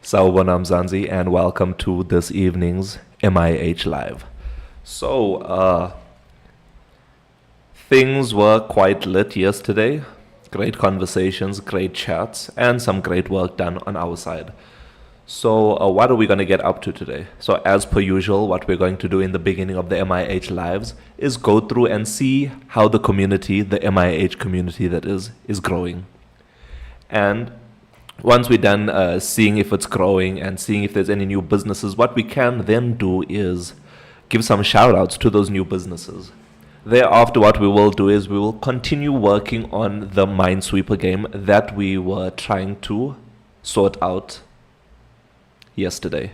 Sawubona Mzansi, and welcome to this evening's MIH Live. Things were quite lit yesterday. Great conversations, great chats, and some great work done on our side. What are we going to get up to today? So as per usual, what we're going to do in the beginning of the MIH Lives is go through and see how the community, the MIH community that is growing. And once we're done seeing if it's growing and seeing if there's any new businesses, what we can then do is give some shout outs to those new businesses. Thereafter, what we will do is we will continue working on the MineSweeper game that we were trying to sort out yesterday.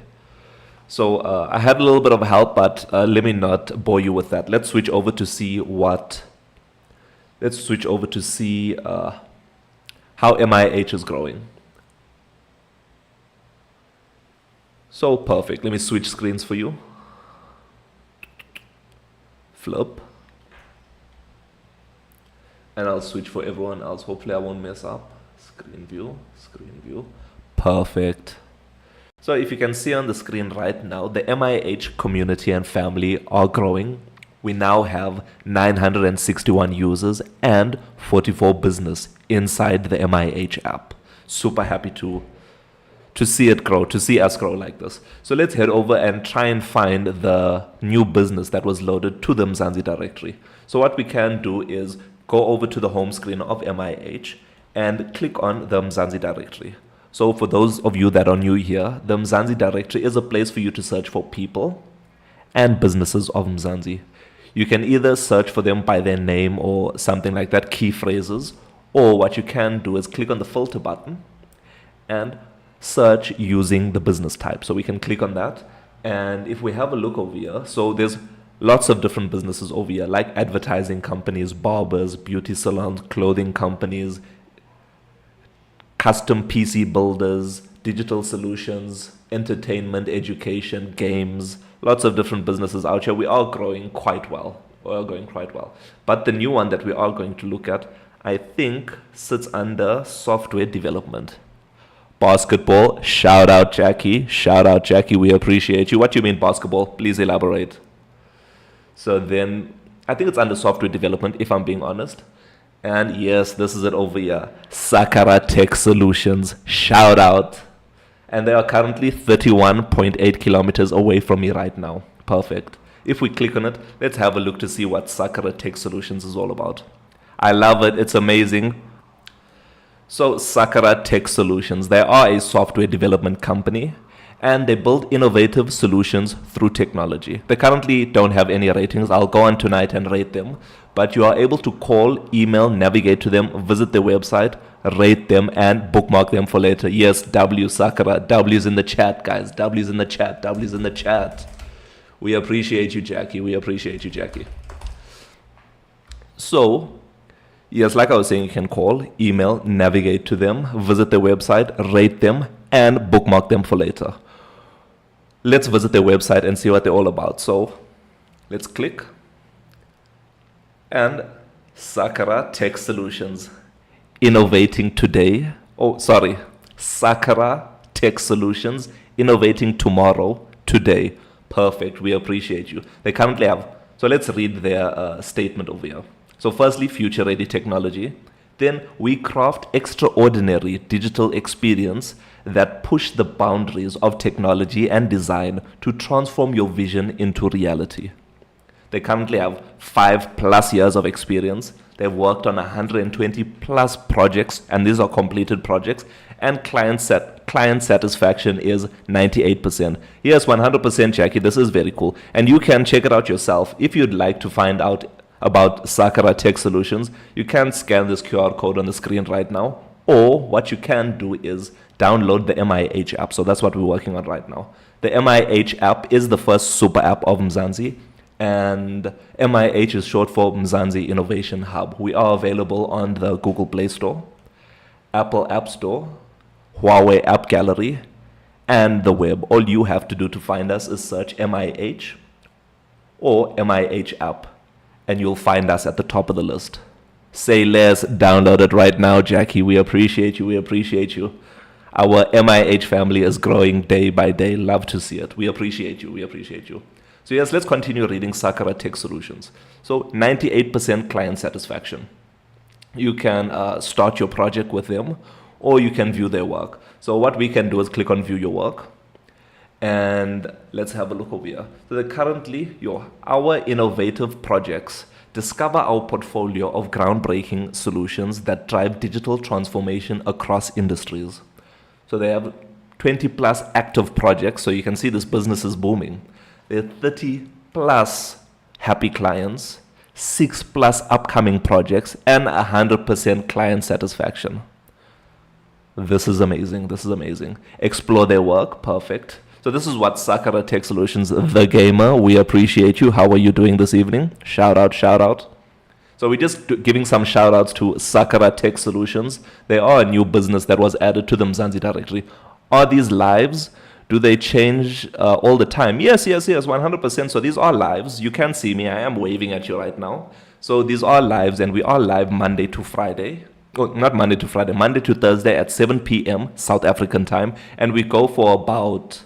I had a little bit of help, but let me not bore you with that. Let's switch over to see how MIH is growing. So perfect. Let me switch screens for you. Flip. And I'll switch for everyone else. Hopefully I won't mess up. Screen view. Perfect. So if you can see on the screen right now, the MIH community and family are growing. We now have 961 users and 44 business inside the MIH app. Super happy to see it grow, to see us grow like this. So let's head over and try and find the new business that was loaded to the Mzansi directory. So what we can do is go over to the home screen of MIH and click on the Mzansi directory. So for those of you that are new here, the Mzansi directory is a place for you to search for people and businesses of Mzansi. You can either search for them by their name or something like that, key phrases, or what you can do is click on the filter button and search using the business type. So we can click on that, and if we have a look over here, so there's lots of different businesses over here, like advertising companies, barbers, beauty salons, clothing companies, custom PC builders, digital solutions, entertainment, education, games, lots of different businesses out here. We are growing quite well. But the new one that we are going to look at, I think, sits under software development. Basketball, shout out Jackie, we appreciate you. What do you mean basketball? Please elaborate. So then, I think it's under software development, if I'm being honest. And yes, this is it over here. Sakara Tech Solutions, shout out. And they are currently 31.8 kilometers away from me right now. Perfect. If we click on it, let's have a look to see what Sakara Tech Solutions is all about. I love it, it's amazing. So Sakara Tech Solutions, they are a software development company and they build innovative solutions through technology. They currently don't have any ratings. I'll go on tonight and rate them, but you are able to call, email, navigate to them, visit their website, rate them, and bookmark them for later. Yes, W Sakara, W's in the chat, guys. W's in the chat. We appreciate you, Jackie. So, yes, like I was saying, you can call, email, navigate to them, visit their website, rate them, and bookmark them for later. Let's visit their website and see what they're all about. So let's click. And Sakara Tech Solutions, innovating today. Sakara Tech Solutions, innovating tomorrow, today. Perfect. We appreciate you. They currently have. So let's read their statement over here. So firstly, future-ready technology. Then we craft extraordinary digital experience that push the boundaries of technology and design to transform your vision into reality. They currently have 5+ years of experience. They've worked on 120+ projects, and these are completed projects, and client satisfaction is 98%. Yes, 100%, Jackie. This is very cool. And you can check it out yourself. If you'd like to find out about Sakara Tech Solutions, you can scan this QR code on the screen right now, or what you can do is download the MIH app. So that's what we're working on right now. The MIH app is the first super app of Mzansi, and MIH is short for Mzansi Innovation Hub. We are available on the Google Play Store, Apple App Store, Huawei App Gallery, and the web. All you have to do to find us is search MIH or MIH app, and you'll find us at the top of the list. Say less, download it right now, Jackie. We appreciate you. Our MIH family is growing day by day. Love to see it. We appreciate you. We appreciate you. So yes, let's continue reading Sakura Tech Solutions. So 98% client satisfaction. You can start your project with them, or you can view their work. So what we can do is click on view your work, and let's have a look over here. So currently our innovative projects discover our portfolio of groundbreaking solutions that drive digital transformation across industries. So they have 20 plus active projects. So you can see this business is booming. There are 30 plus happy clients, 6 plus upcoming projects, and 100% client satisfaction. This is amazing. This is amazing. Explore their work. Perfect. So this is what Sakura Tech Solutions, the gamer. We appreciate you. How are you doing this evening? Shout out, shout out. So we're just giving some shout outs to Sakura Tech Solutions. They are a new business that was added to the Mzansi directory. Are these lives? Do they change all the time? Yes, 100%. So these are lives. You can see me. I am waving at you right now. So these are lives, and we are live Monday to Friday. Oh, not Monday to Friday, Monday to Thursday at 7 p.m. South African time. And we go for about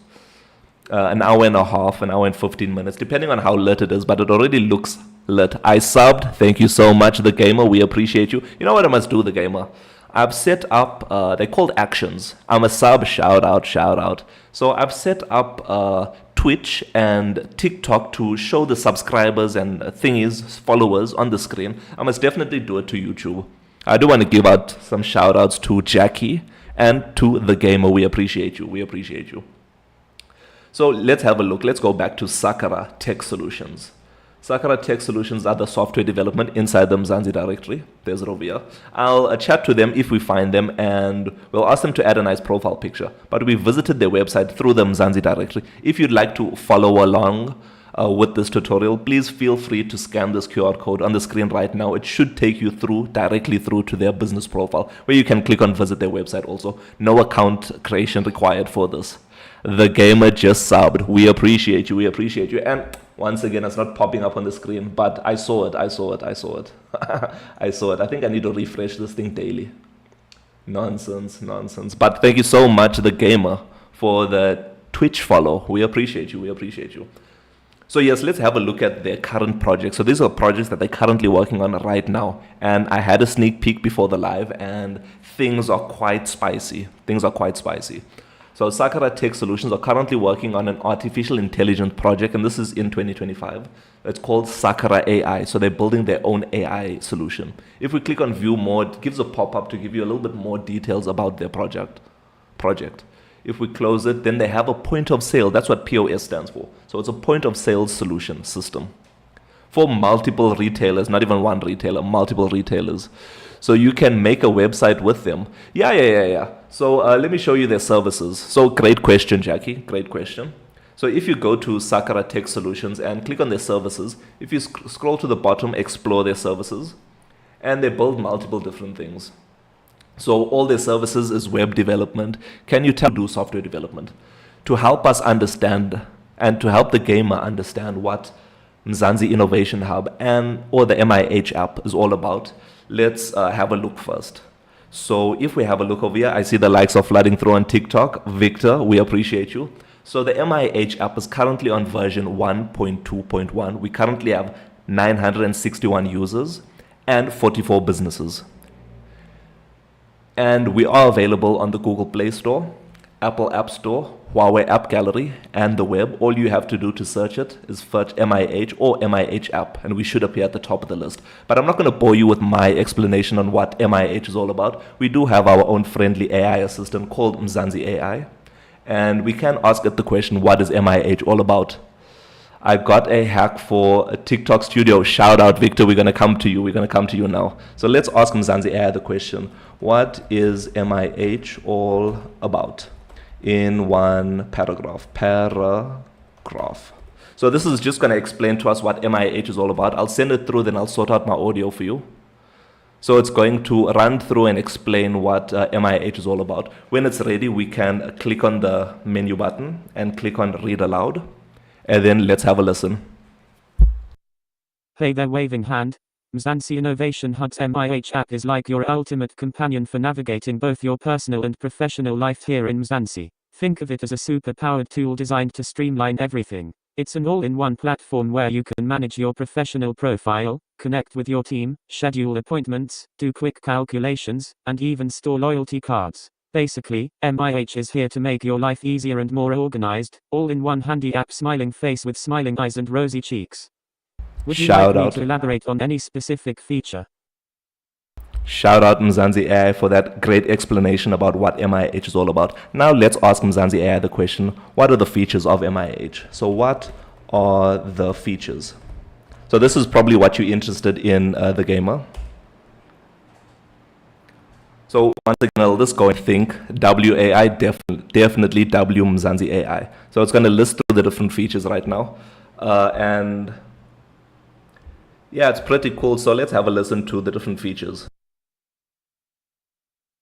an hour and a half, an hour and 15 minutes, depending on how lit it is, but it already looks lit. I subbed. Thank you so much, the gamer. We appreciate you. You know what I must do, the gamer? I've set up, they're called actions. I'm a sub, shout out. So I've set up Twitch and TikTok to show the subscribers and thingies, followers on the screen. I must definitely do it to YouTube. I do want to give out some shout outs to Jackie and to the gamer. We appreciate you. We appreciate you. So let's have a look. Let's go back to Sakura Tech Solutions. Sakura Tech Solutions are the software development inside the Mzansi directory. There's it over here. I'll chat to them if we find them, and we'll ask them to add a nice profile picture. But we visited their website through the Mzansi directory. If you'd like to follow along with this tutorial, please feel free to scan this QR code on the screen right now. It should take you directly through to their business profile, where you can click on visit their website also. No account creation required for this. The gamer just subbed. We appreciate you. We appreciate you. And once again, it's not popping up on the screen, but I saw it. I saw it. I think I need to refresh this thing daily. Nonsense. But thank you so much, the gamer, for the Twitch follow. We appreciate you. We appreciate you. So yes, let's have a look at their current projects. So these are projects that they're currently working on right now. And I had a sneak peek before the live, and things are quite spicy. So Sakura Tech Solutions are currently working on an artificial intelligence project, and this is in 2025. It's called Sakura AI. So they're building their own AI solution. If we click on view more, it gives a pop-up to give you a little bit more details about their project. If we close it, then they have a point of sale. That's what POS stands for. So it's a point of sale solution system for multiple retailers, not even one retailer, multiple retailers. So you can make a website with them. Yeah. So let me show you their services. So great question, Jackie. Great question. So if you go to Sakura Tech Solutions and click on their services, if you scroll to the bottom, explore their services, and they build multiple different things. So all their services is web development. Can you do software development? To help us understand and to help the gamer understand what Mzansi Innovation Hub or the MIH app is all about, let's have a look first. So if we have a look over here, I see the likes of flooding through on TikTok. Victor, we appreciate you. So the MIH app is currently on version 1.2.1. We currently have 961 users and 44 businesses. And we are available on the Google Play Store, Apple App Store, Huawei App Gallery, and the web. All you have to do to search it is search MIH or MIH app, and we should appear at the top of the list. But I'm not going to bore you with my explanation on what MIH is all about. We do have our own friendly AI assistant called Mzansi AI, and we can ask it the question, what is MIH all about? I got a hack for a TikTok studio. Shout out, Victor. We're going to come to you. Now. So let's ask Mzansi AI the question, what is MIH all about? In one paragraph. So this is just going to explain to us what MIH is all about. I'll send it through, then I'll sort out my audio for you. So it's going to run through and explain what MIH is all about. When it's ready, we can click on the menu button and click on read aloud. And then let's have a listen. Hey there, waving hand. Mzansi Innovation Hub's MIH app is like your ultimate companion for navigating both your personal and professional life here in Mzansi. Think of it as a super-powered tool designed to streamline everything. It's an all-in-one platform where you can manage your professional profile, connect with your team, schedule appointments, do quick calculations, and even store loyalty cards. Basically, MIH is here to make your life easier and more organized, all in one handy app. Smiling face with smiling eyes and rosy cheeks. Would you like Shout me out. to elaborate on any specific feature? Shout out Mzansi AI for that great explanation about what MIH is all about. Now let's ask Mzansi AI the question, what are the features of MIH? So what are the features? So this is probably what you're interested in, the gamer. So once again, I'll just go and think WAI, definitely W Mzansi AI. So it's going to list through the different features right now. And yeah, it's pretty cool. So let's have a listen to the different features.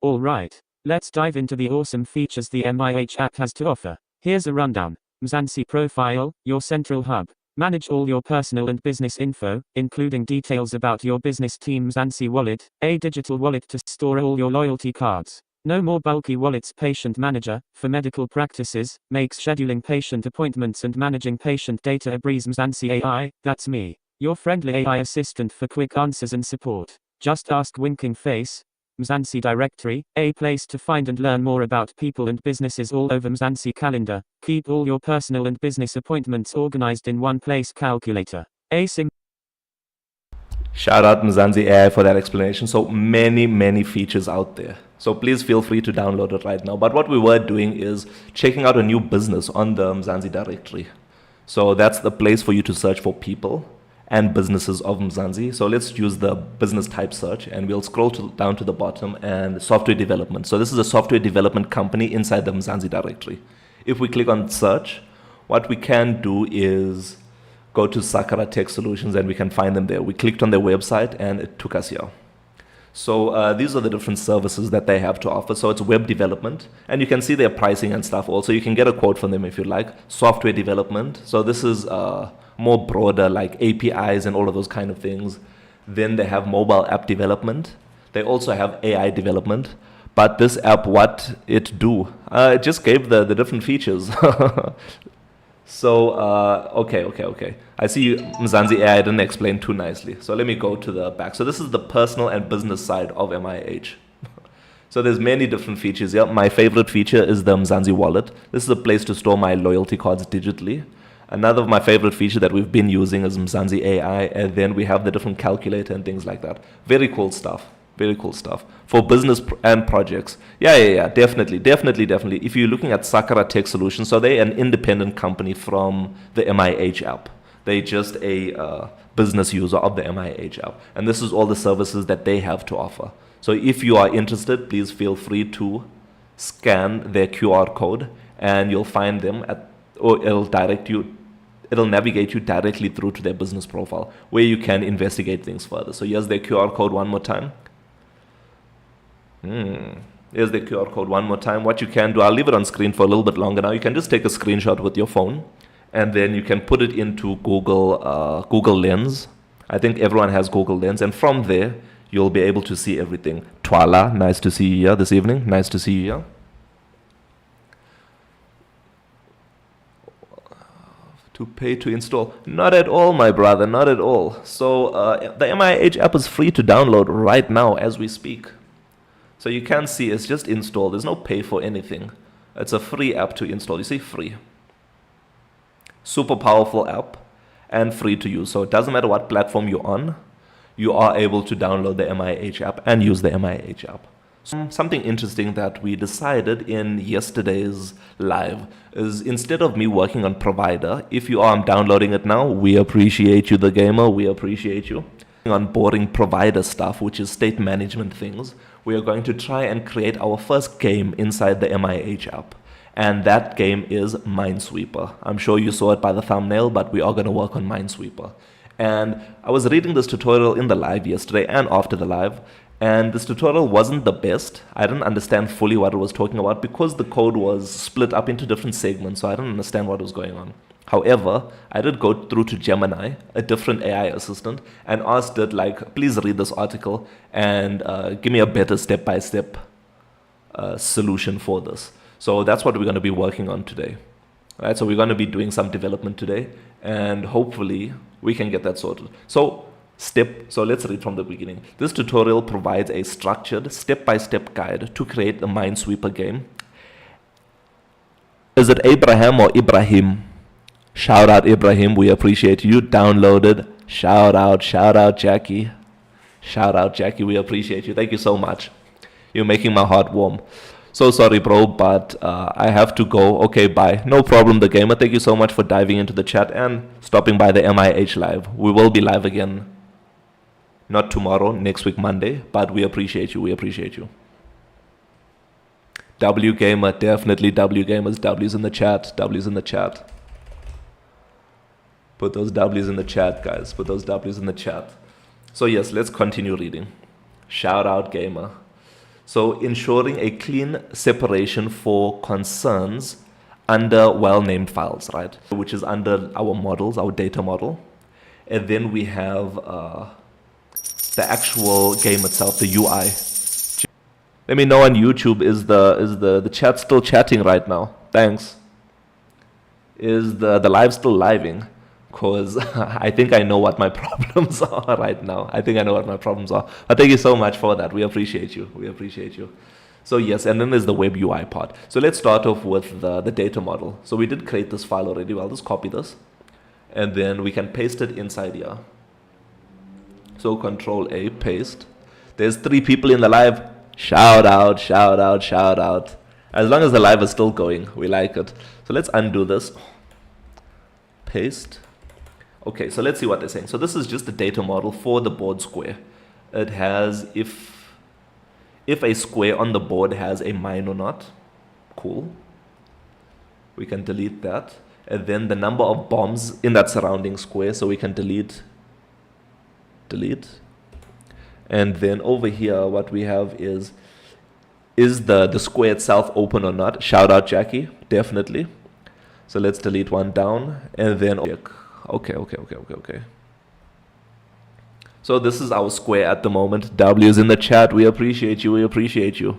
Alright, let's dive into the awesome features the MIH app has to offer. Here's a rundown. Mzansi Profile, your central hub. Manage all your personal and business info, including details about your business team. Mzansi Wallet, a digital wallet to store all your loyalty cards. No more bulky wallets. Patient Manager, for medical practices, makes scheduling patient appointments and managing patient data a breeze. Mzansi AI, that's me, your friendly AI assistant for quick answers and support. Just ask winking face. Mzansi Directory, a place to find and learn more about people and businesses all over. Mzansi Calendar, keep all your personal and business appointments organized in one place. Calculator, a Shout out Mzansi AI for that explanation. So many features out there. So please feel free to download it right now. But what we were doing is checking out a new business on the Mzansi Directory. So that's the place for you to search for people and businesses of Mzansi. So let's use the business type search and we'll scroll down to the bottom and software development. So this is a software development company inside the Mzansi Directory. If we click on search, what we can do is go to Sakara Tech Solutions and we can find them there. We clicked on their website and it took us here. So these are the different services that they have to offer. So it's web development and you can see their pricing and stuff also. You can get a quote from them if you like. Software development. So this is more broader, like APIs and all of those kind of things. Then they have mobile app development. They also have AI development. But this app, what it do? It just gave the different features. So, okay. I see Mzansi AI didn't explain too nicely. So let me go to the back. So this is the personal and business side of MIH. So there's many different features here. My favorite feature is the Mzansi wallet. This is a place to store my loyalty cards digitally. Another of my favorite feature that we've been using is Mzansi AI, and then we have the different calculator and things like that. Very cool stuff. Very cool stuff. For business and projects. Yeah, definitely. If you're looking at Sakara Tech Solutions, so they're an independent company from the MIH app. They're just a business user of the MIH app. And this is all the services that they have to offer. So if you are interested, please feel free to scan their QR code and you'll find them or it'll navigate you directly through to their business profile where you can investigate things further. So here's their QR code one more time. Here's the QR code one more time. What you can do, I'll leave it on screen for a little bit longer now. You can just take a screenshot with your phone and then you can put it into Google Lens. I think everyone has Google Lens, and from there you'll be able to see everything. Twala, nice to see you here this evening. Nice to see you here. To pay to install. Not at all, my brother, not at all. So the MIH app is free to download right now as we speak. So you can see it's just installed. There's no pay for anything. It's a free app to install. You see free. Super powerful app and free to use. So it doesn't matter what platform you're on. You are able to download the MIH app and use the MIH app. Something interesting that we decided in yesterday's live is instead of me working on provider, if you are downloading it now, we appreciate you, the gamer, we appreciate you. On boring provider stuff, which is state management things, we are going to try and create our first game inside the MIH app. And that game is MineSweeper. I'm sure you saw it by the thumbnail, but we are going to work on MineSweeper. And I was reading this tutorial in the live yesterday and after the live, and this tutorial wasn't the best. I didn't understand fully what it was talking about because the code was split up into different segments, so I didn't understand what was going on. However, I did go through to Gemini, a different AI assistant, and asked it, like, please read this article and give me a better step-by-step solution for this. So that's what we're going to be working on today. Right, so we're going to be doing some development today, and hopefully we can get that sorted. So let's read from the beginning. This tutorial provides a structured step-by-step guide to create a MineSweeper game. Is it Abraham or Ibrahim? Shout out Ibrahim, we appreciate you. Downloaded. Shout out Jackie. Shout out Jackie, we appreciate you. Thank you so much. You're making my heart warm. So sorry, bro, but I have to go. Okay, bye. No problem, The Gamer. Thank you so much for diving into the chat and stopping by the MIH live. We will be live again, not tomorrow, next week, Monday, but we appreciate you. We appreciate you. W Gamer, definitely W Gamers. W's in the chat. W's in the chat. Put those W's in the chat, guys. Put those W's in the chat. So yes, let's continue reading. Shout out Gamer. So ensuring a clean separation for concerns under well-named files, right? Which is under our models, our data model. And then we have the actual game itself, the UI. Let me know on YouTube, is the chat still chatting right now? Thanks. Is the live still living? Because I think I know what my problems are right now. I think I know what my problems are. But thank you so much for that. We appreciate you. We appreciate you. So yes, and then there's the web UI part. So let's start off with the data model. So we did create this file already. I'll just copy this. And then we can paste it inside here. So Control A, paste. There's 3 people in the live. Shout out, shout out, shout out. As long as the live is still going, we like it. So let's undo this. Paste. Okay, so let's see what they're saying. So this is just the data model for the board square. It has if a square on the board has a mine or not. Cool. We can delete that. And then the number of bombs in that surrounding square, so we can delete. And then over here, what we have is the square itself open or not? Shout out Jackie, definitely. So let's delete one down, and then okay. So this is our square at the moment. W's in the chat. We appreciate you. We appreciate you.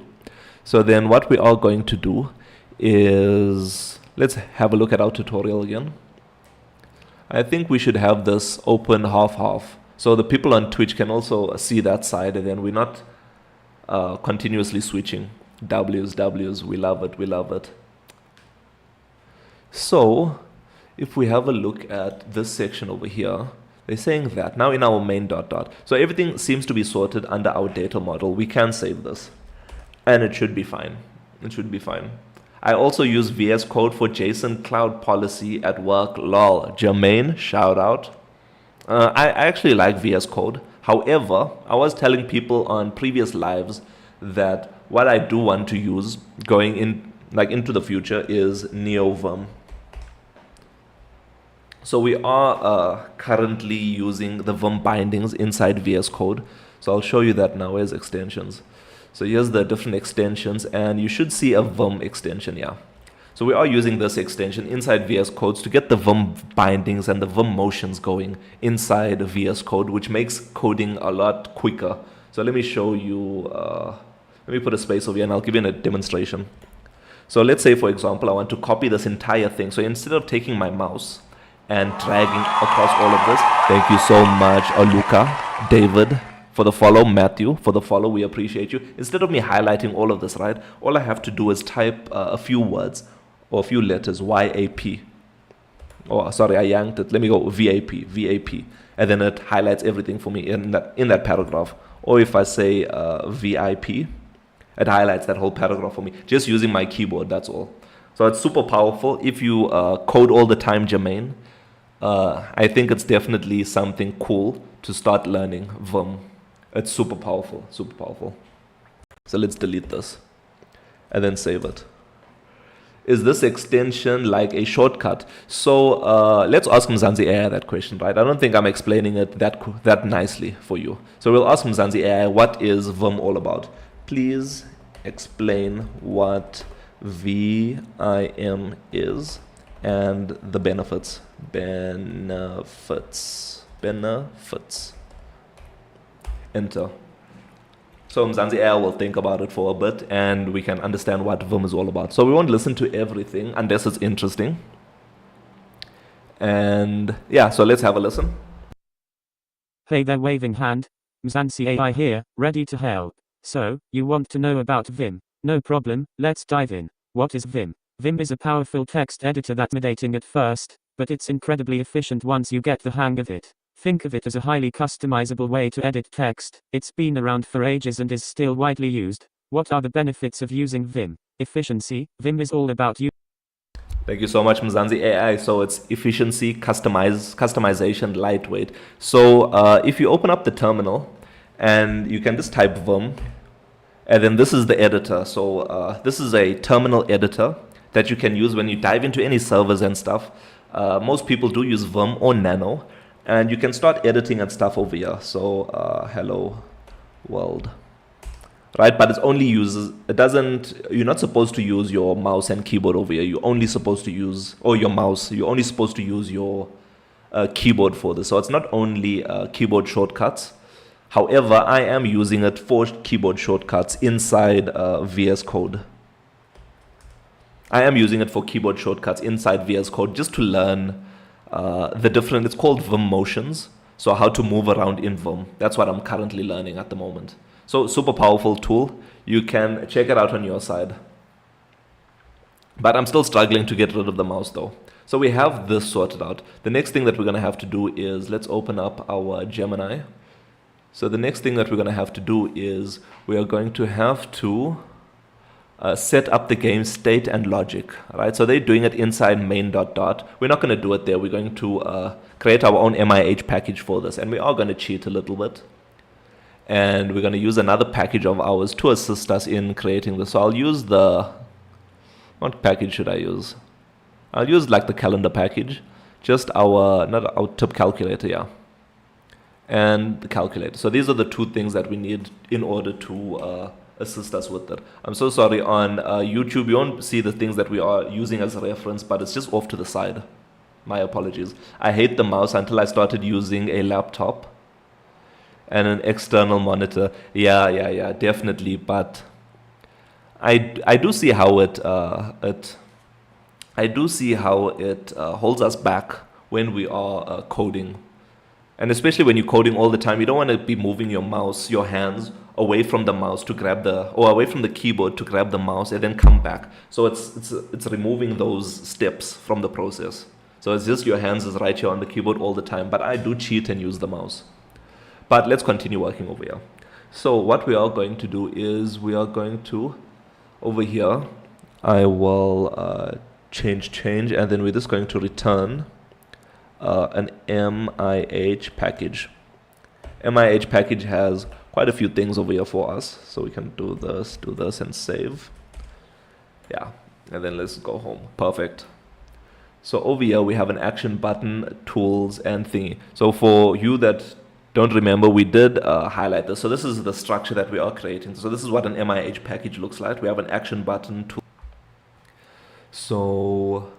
So then what we are going to do is, let's have a look at our tutorial again. I think we should have this open half-half. So the people on Twitch can also see that side, and then we're not continuously switching. W's. We love it. We love it. So if we have a look at this section over here, they're saying that now in our main ... So everything seems to be sorted under our data model. We can save this and it should be fine. It should be fine. I also use VS Code for JSON cloud policy at work. Lol. Jermaine, shout out. I actually like VS Code. However, I was telling people on previous lives that what I do want to use going in, like into the future, is NeoVim. So we are currently using the Vim bindings inside VS Code. So I'll show you that now as extensions. So here's the different extensions, and you should see a Vim extension here. So we are using this extension inside VS Codes to get the Vim bindings and the Vim motions going inside VS Code, which makes coding a lot quicker. So let me show you, let me put a space over here and I'll give you a demonstration. So let's say, for example, I want to copy this entire thing. So instead of taking my mouse and dragging across all of this, thank you so much, Aluka, David, for the follow, Matthew, for the follow, we appreciate you. Instead of me highlighting all of this, right, all I have to do is type a few words or a few letters, YAP. Oh, sorry, I yanked it. Let me go VAP, and then it highlights everything for me in that paragraph. Or if I say VIP, it highlights that whole paragraph for me, just using my keyboard, that's all. So it's super powerful. If you code all the time, Jermaine, I think it's definitely something cool to start learning Vim. It's super powerful, super powerful. So let's delete this and then save it. Is this extension like a shortcut? So let's ask Mzansi AI that question, right? I don't think I'm explaining it that nicely for you. So we'll ask Mzansi AI, what is Vim all about? Please explain what VIM is and the benefits. Enter. So Mzansi AI will think about it for a bit and we can understand what Vim is all about. So we won't listen to everything unless it's interesting. And yeah, so let's have a listen. Hey there, waving hand. Mzansi AI here, ready to help. So, you want to know about Vim? No problem, let's dive in. What is Vim? Vim is a powerful text editor that's intimidating at first, but it's incredibly efficient once you get the hang of it. Think of it as a highly customizable way to edit text. It's been around for ages and is still widely used. What are the benefits of using Vim? Efficiency. Vim is all about you. Thank you so much, Mzansi AI. So it's efficiency, customization, lightweight. So if you open up the terminal and you can just type Vim, and then this is the editor. So this is a terminal editor that you can use when you dive into any servers and stuff. Most people do use Vim or Nano, and you can start editing and stuff over here. So hello world. Right, but it only uses, it doesn't, you're not supposed to use your mouse and keyboard over here. You're only supposed to use, or your mouse, you're only supposed to use your keyboard for this. So it's not only keyboard shortcuts. However, I am using it for keyboard shortcuts inside VS Code. I am using it for keyboard shortcuts inside VS Code just to learn the different, it's called Vim motions. So how to move around in Vim. That's what I'm currently learning at the moment. So super powerful tool. You can check it out on your side. But I'm still struggling to get rid of the mouse though. So we have this sorted out. The next thing that we're going to have to do is, let's open up our Gemini. So the next thing that we're going to have to do is we are going to have to set up the game state and logic. Right? So they're doing it inside main dot. We're not going to do it there. We're going to create our own MIH package for this. And we are going to cheat a little bit. And we're going to use another package of ours to assist us in creating this. So I'll use the, what package should I use? I'll use like the calendar package, just our, not our tip calculator, yeah. And the calculator. So these are the two things that we need in order to assist us with it. I'm so sorry, on YouTube you won't see the things that we are using as a reference, but it's just off to the side. My apologies. I hate the mouse until I started using a laptop and an external monitor. Yeah, definitely. But I do see how it holds us back when we are coding, and especially when you're coding all the time. You don't want to be moving your mouse, your hands away from the mouse to grab the, or away from the keyboard to grab the mouse and then come back. So it's removing those steps from the process. So it's just your hands is right here on the keyboard all the time. But I do cheat and use the mouse. But let's continue working over here. So what we are going to do is we are going to, over here, I will change, and then we're just going to return an MIH package. MIH package has quite a few things over here for us. So we can do this, and save. Yeah, and then let's go home. Perfect. So over here we have an action button, tools, and thingy. So for you that don't remember, we did highlight this. So this is the structure that we are creating. So this is what an MIH package looks like. We have an action button tool. So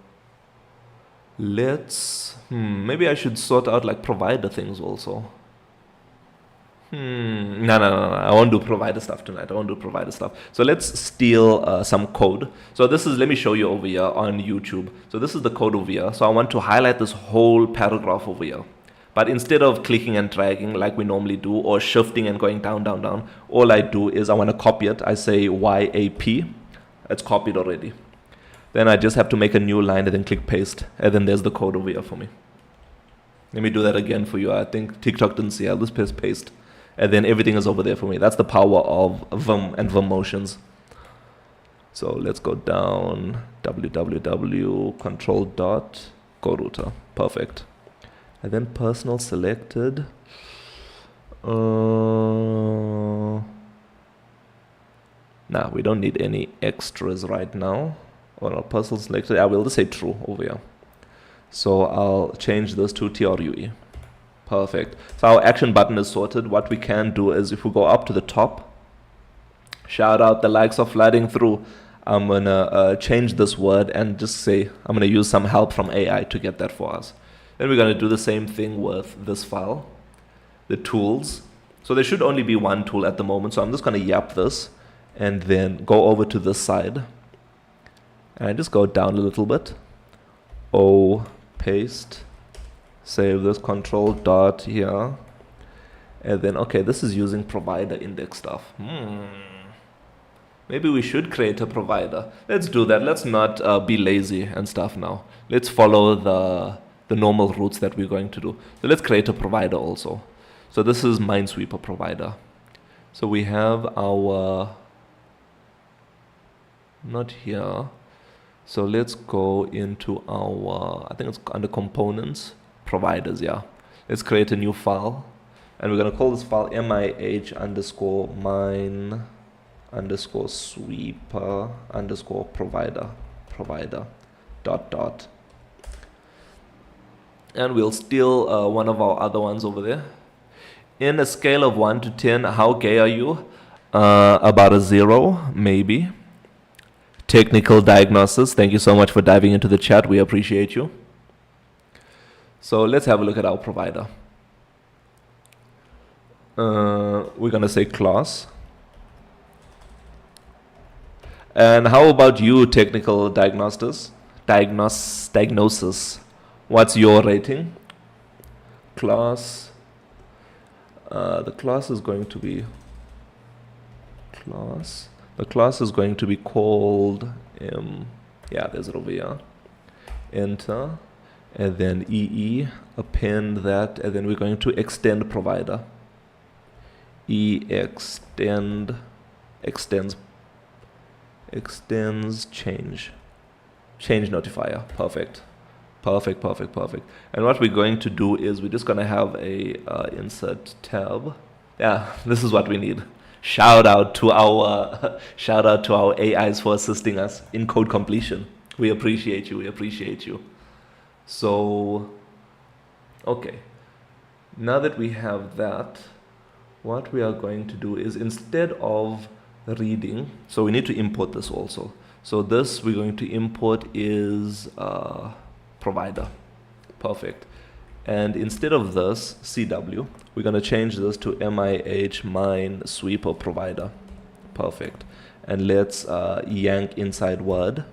let's, maybe I should sort out like provider things also. No, I won't do provider stuff tonight. I won't do provider stuff. So let's steal some code. So this is, let me show you over here on YouTube. So this is the code over here. So I want to highlight this whole paragraph over here. But instead of clicking and dragging like we normally do, or shifting and going down, all I do is I want to copy it. I say YAP. It's copied already. Then I just have to make a new line and then click paste. And then there's the code over here for me. Let me do that again for you. I think TikTok didn't see. I'll just press paste. And then everything is over there for me. That's the power of Vim and Vim motions. So let's go down. www control dot go router. Perfect. And then personal selected. Nah, we don't need any extras right now. Or no, personal selected. I will just say true over here. So I'll change this to TRUE. Perfect. So our action button is sorted. What we can do is if we go up to the top, shout out, the likes are flooding through. I'm gonna change this word and just say I'm gonna use some help from AI to get that for us. Then we're gonna do the same thing with this file, the tools. So there should only be one tool at the moment. So I'm just gonna yap this and then go over to this side and just go down a little bit. O, paste, save this, control dot here. And then, okay, this is using provider index stuff. Maybe we should create a provider. Let's do that. Let's not be lazy and stuff now. Let's follow the normal routes that we're going to do. So let's create a provider also. So this is MineSweeper provider. So we have our, not here. So let's go into our, I think it's under components, providers, yeah. Let's create a new file. And we're gonna call this file MIH underscore mine underscore sweeper underscore provider dot dot. And we'll steal one of our other ones over there. In a scale of 1 to 10, how gay are you? About a 0, maybe. Technical diagnosis. Thank you so much for diving into the chat. We appreciate you. So let's have a look at our provider. We're going to say class. And how about you, technical diagnosis? Diagnosis. What's your rating? Class. The class is going to be class. The class is going to be called yeah, there's it over here. Enter, and then EE, append that, and then we're going to extend provider. Extends change notifier. Perfect. And what we're going to do is we're just going to have a insert tab. Yeah, this is what we need. Shout out to our AIs for assisting us in code completion. We appreciate you. So okay, now that we have that, what we are going to do is, instead of reading, so we need to import this also. So this we're going to import is provider. Perfect. And instead of this CW, we're going to change this to MIH MineSweeper provider. Perfect. And let's yank inside word,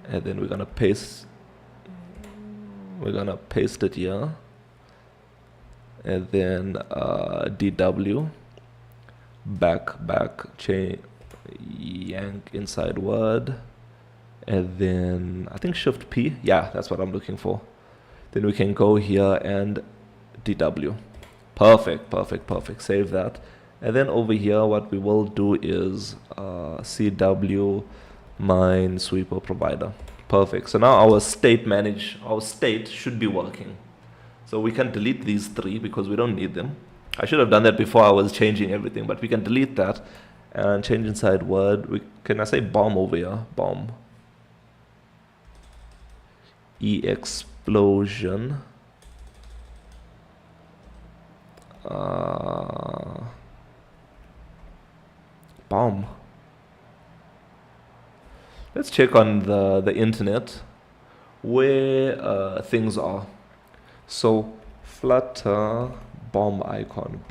and then we're going to paste it here, and then DW back chain yank inside word, and then I think Shift P. Yeah, that's what I'm looking for. Then we can go here and DW. Perfect. Save that. And then over here, what we will do is CW MineSweeper provider. Perfect. So now our state should be working. So we can delete these 3 because we don't need them. I should have done that before I was changing everything, but we can delete that and change inside word. Can I say bomb over here? Bomb. Explosion. Bomb. Let's check on the internet where things are. So Flutter bomb icon.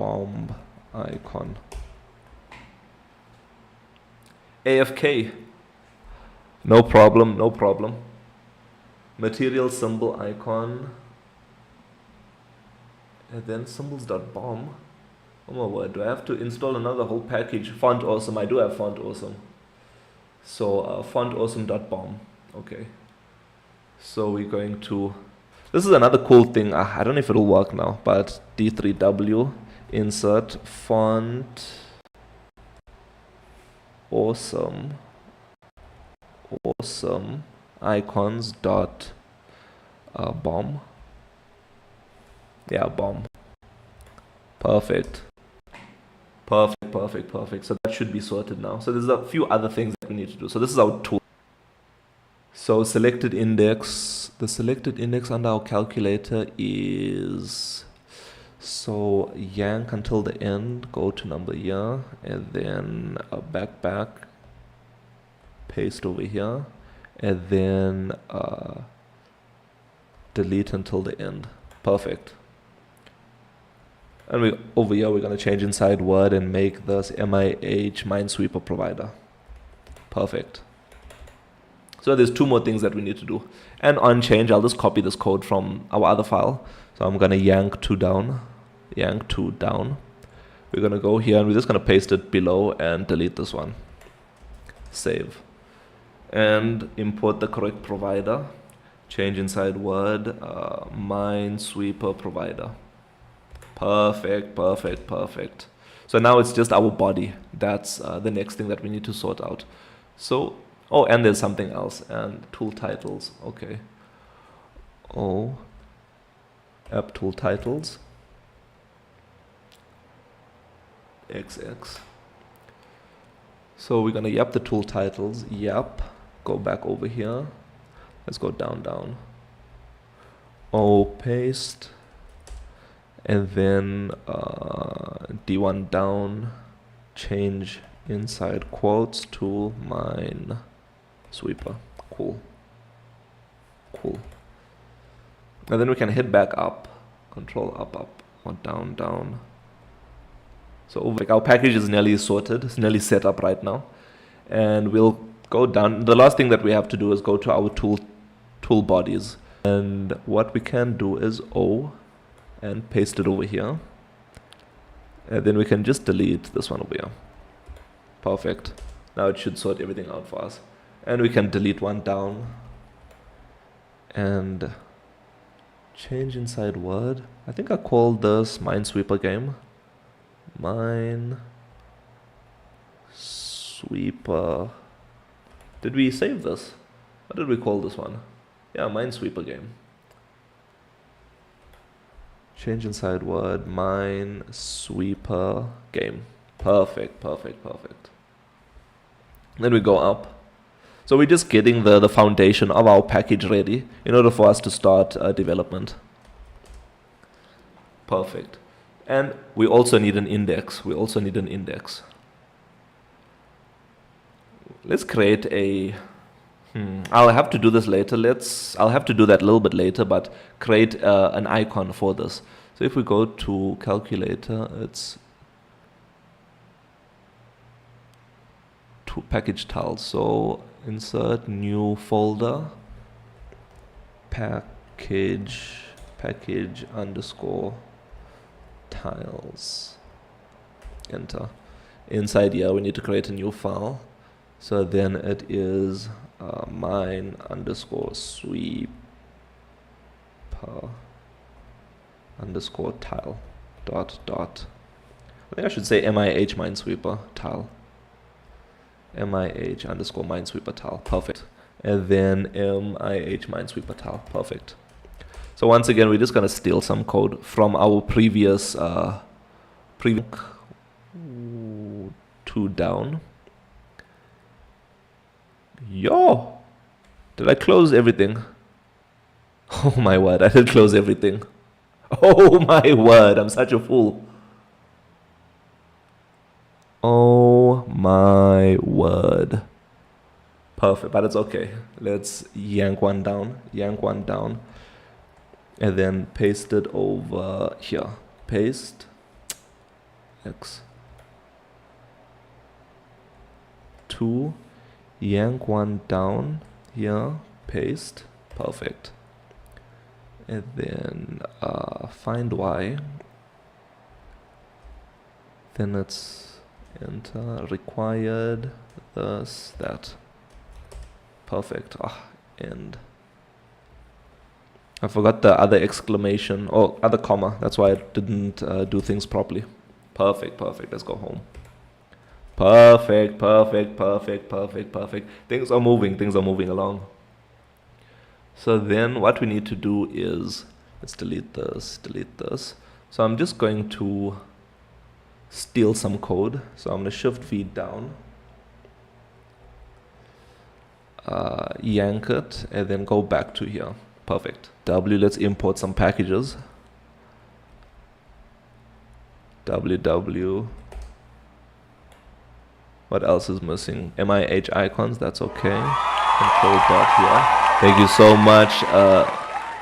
AFK. No problem. Material symbol icon. And then symbols.bomb. Oh my word, do I have to install another whole package? Font awesome. I do have font awesome. So fontawesome.bomb. Okay. So we're going to, this is another cool thing. I don't know if it'll work now, but D3W insert font awesome icons dot bomb. Yeah, bomb. Perfect. So that should be sorted now. So there's a few other things that we need to do. So this is our tool. So selected index. The selected index under our calculator is, so yank until the end, go to number here, and then back, paste over here, and then delete until the end. Perfect. And over here we're going to change inside word and make this MIH MineSweeper provider. Perfect. So there's two more things that we need to do. And on change, I'll just copy this code from our other file. So I'm going to yank 2 down, yank 2 down. We're going to go here and we're just going to paste it below and delete this one. Save. And import the correct provider. Change inside word, MineSweeper provider. Perfect, perfect, perfect. So now it's just our body. That's the next thing that we need to sort out. So, oh, and there's something else. And tool titles, okay. Oh, app tool titles. XX. So we're gonna yap the tool titles, yap, go back over here. Let's go down, down. Oh, paste. And then D1 down, change inside quotes to MineSweeper. Cool. Cool. And then we can hit back up, control up, up, or down, down. So like our package is nearly sorted, it's nearly set up right now. And we'll go down. The last thing that we have to do is go to our tool bodies. And what we can do is O and paste it over here. And then we can just delete this one over here. Perfect. Now it should sort everything out for us. And we can delete one down. And change inside word. I think I called this MineSweeper game. MineSweeper. Did we save this? What did we call this one? Yeah, MineSweeper game. Change inside word, MineSweeper game. Perfect, perfect, perfect. Then we go up. So we're just getting the foundation of our package ready in order for us to start development. Perfect. And we also need an index. We also need an index. Let's create a... I'll have to do this later. I'll have to do that a little bit later, but create an icon for this. So if we go to calculator, it's to package tiles. So insert new folder, package underscore tiles. Enter. Inside here, we need to create a new file. So then it is mine underscore sweeper underscore tile dot. I think I should say MIH MineSweeper tile. MIH underscore MineSweeper tile. Perfect. And then MIH MineSweeper tile. Perfect. So once again, we're just gonna steal some code from our previous 2 down. Yo, did I close everything? Oh my word, I did close everything. Oh my word, I'm such a fool. Oh my word. Perfect, but it's okay. Let's yank one down, and then paste it over here. Paste X 2. Yank one down here, paste, perfect. And then find Y. Then it's enter, required, this, that. Perfect. And I forgot the other exclamation, or other comma. That's why I didn't do things properly. Perfect, perfect. Let's go home. Perfect, perfect, perfect, perfect, perfect. Things are moving along. So then what we need to do is, let's delete this. So I'm just going to steal some code. So I'm going to shift V down, yank it, and then go back to here. Perfect. W, let's import some packages. www What else is missing? MIH icons, that's okay. Control dot here. Thank you so much,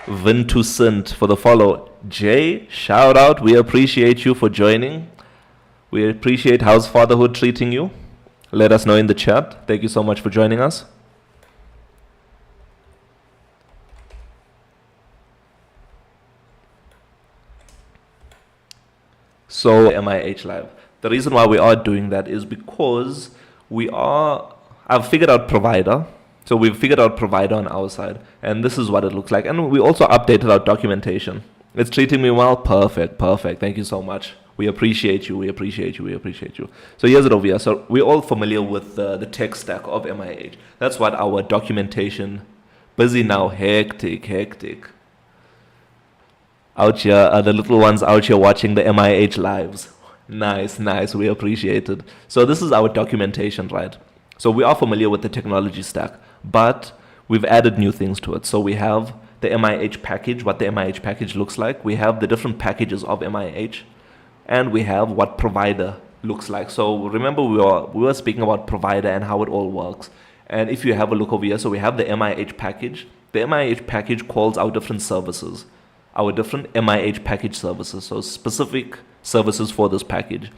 Vintusint, for the follow. Jay, shout out. We appreciate you for joining. We appreciate how's fatherhood treating you. Let us know in the chat. Thank you so much for joining us. So MIH Live. The reason why we are doing that is because I've figured out provider. So we've figured out provider on our side, and this is what it looks like. And we also updated our documentation. It's treating me well. Perfect, perfect. Thank you so much. We appreciate you. We appreciate you. We appreciate you. So here's it over here. So we're all familiar with the tech stack of MIH. That's what our documentation. Busy now. Hectic, hectic. Out here, the little ones out here watching the MIH lives. Nice, nice. We appreciate it. So this is our documentation, right? So we are familiar with the technology stack, but we've added new things to it. So we have the MIH package, what the MIH package looks like. We have the different packages of MIH, and we have what provider looks like. So remember, we were speaking about provider and how it all works. And if you have a look over here, so we have the MIH package. The MIH package calls our different services, our different MIH package services, so specific services for this package.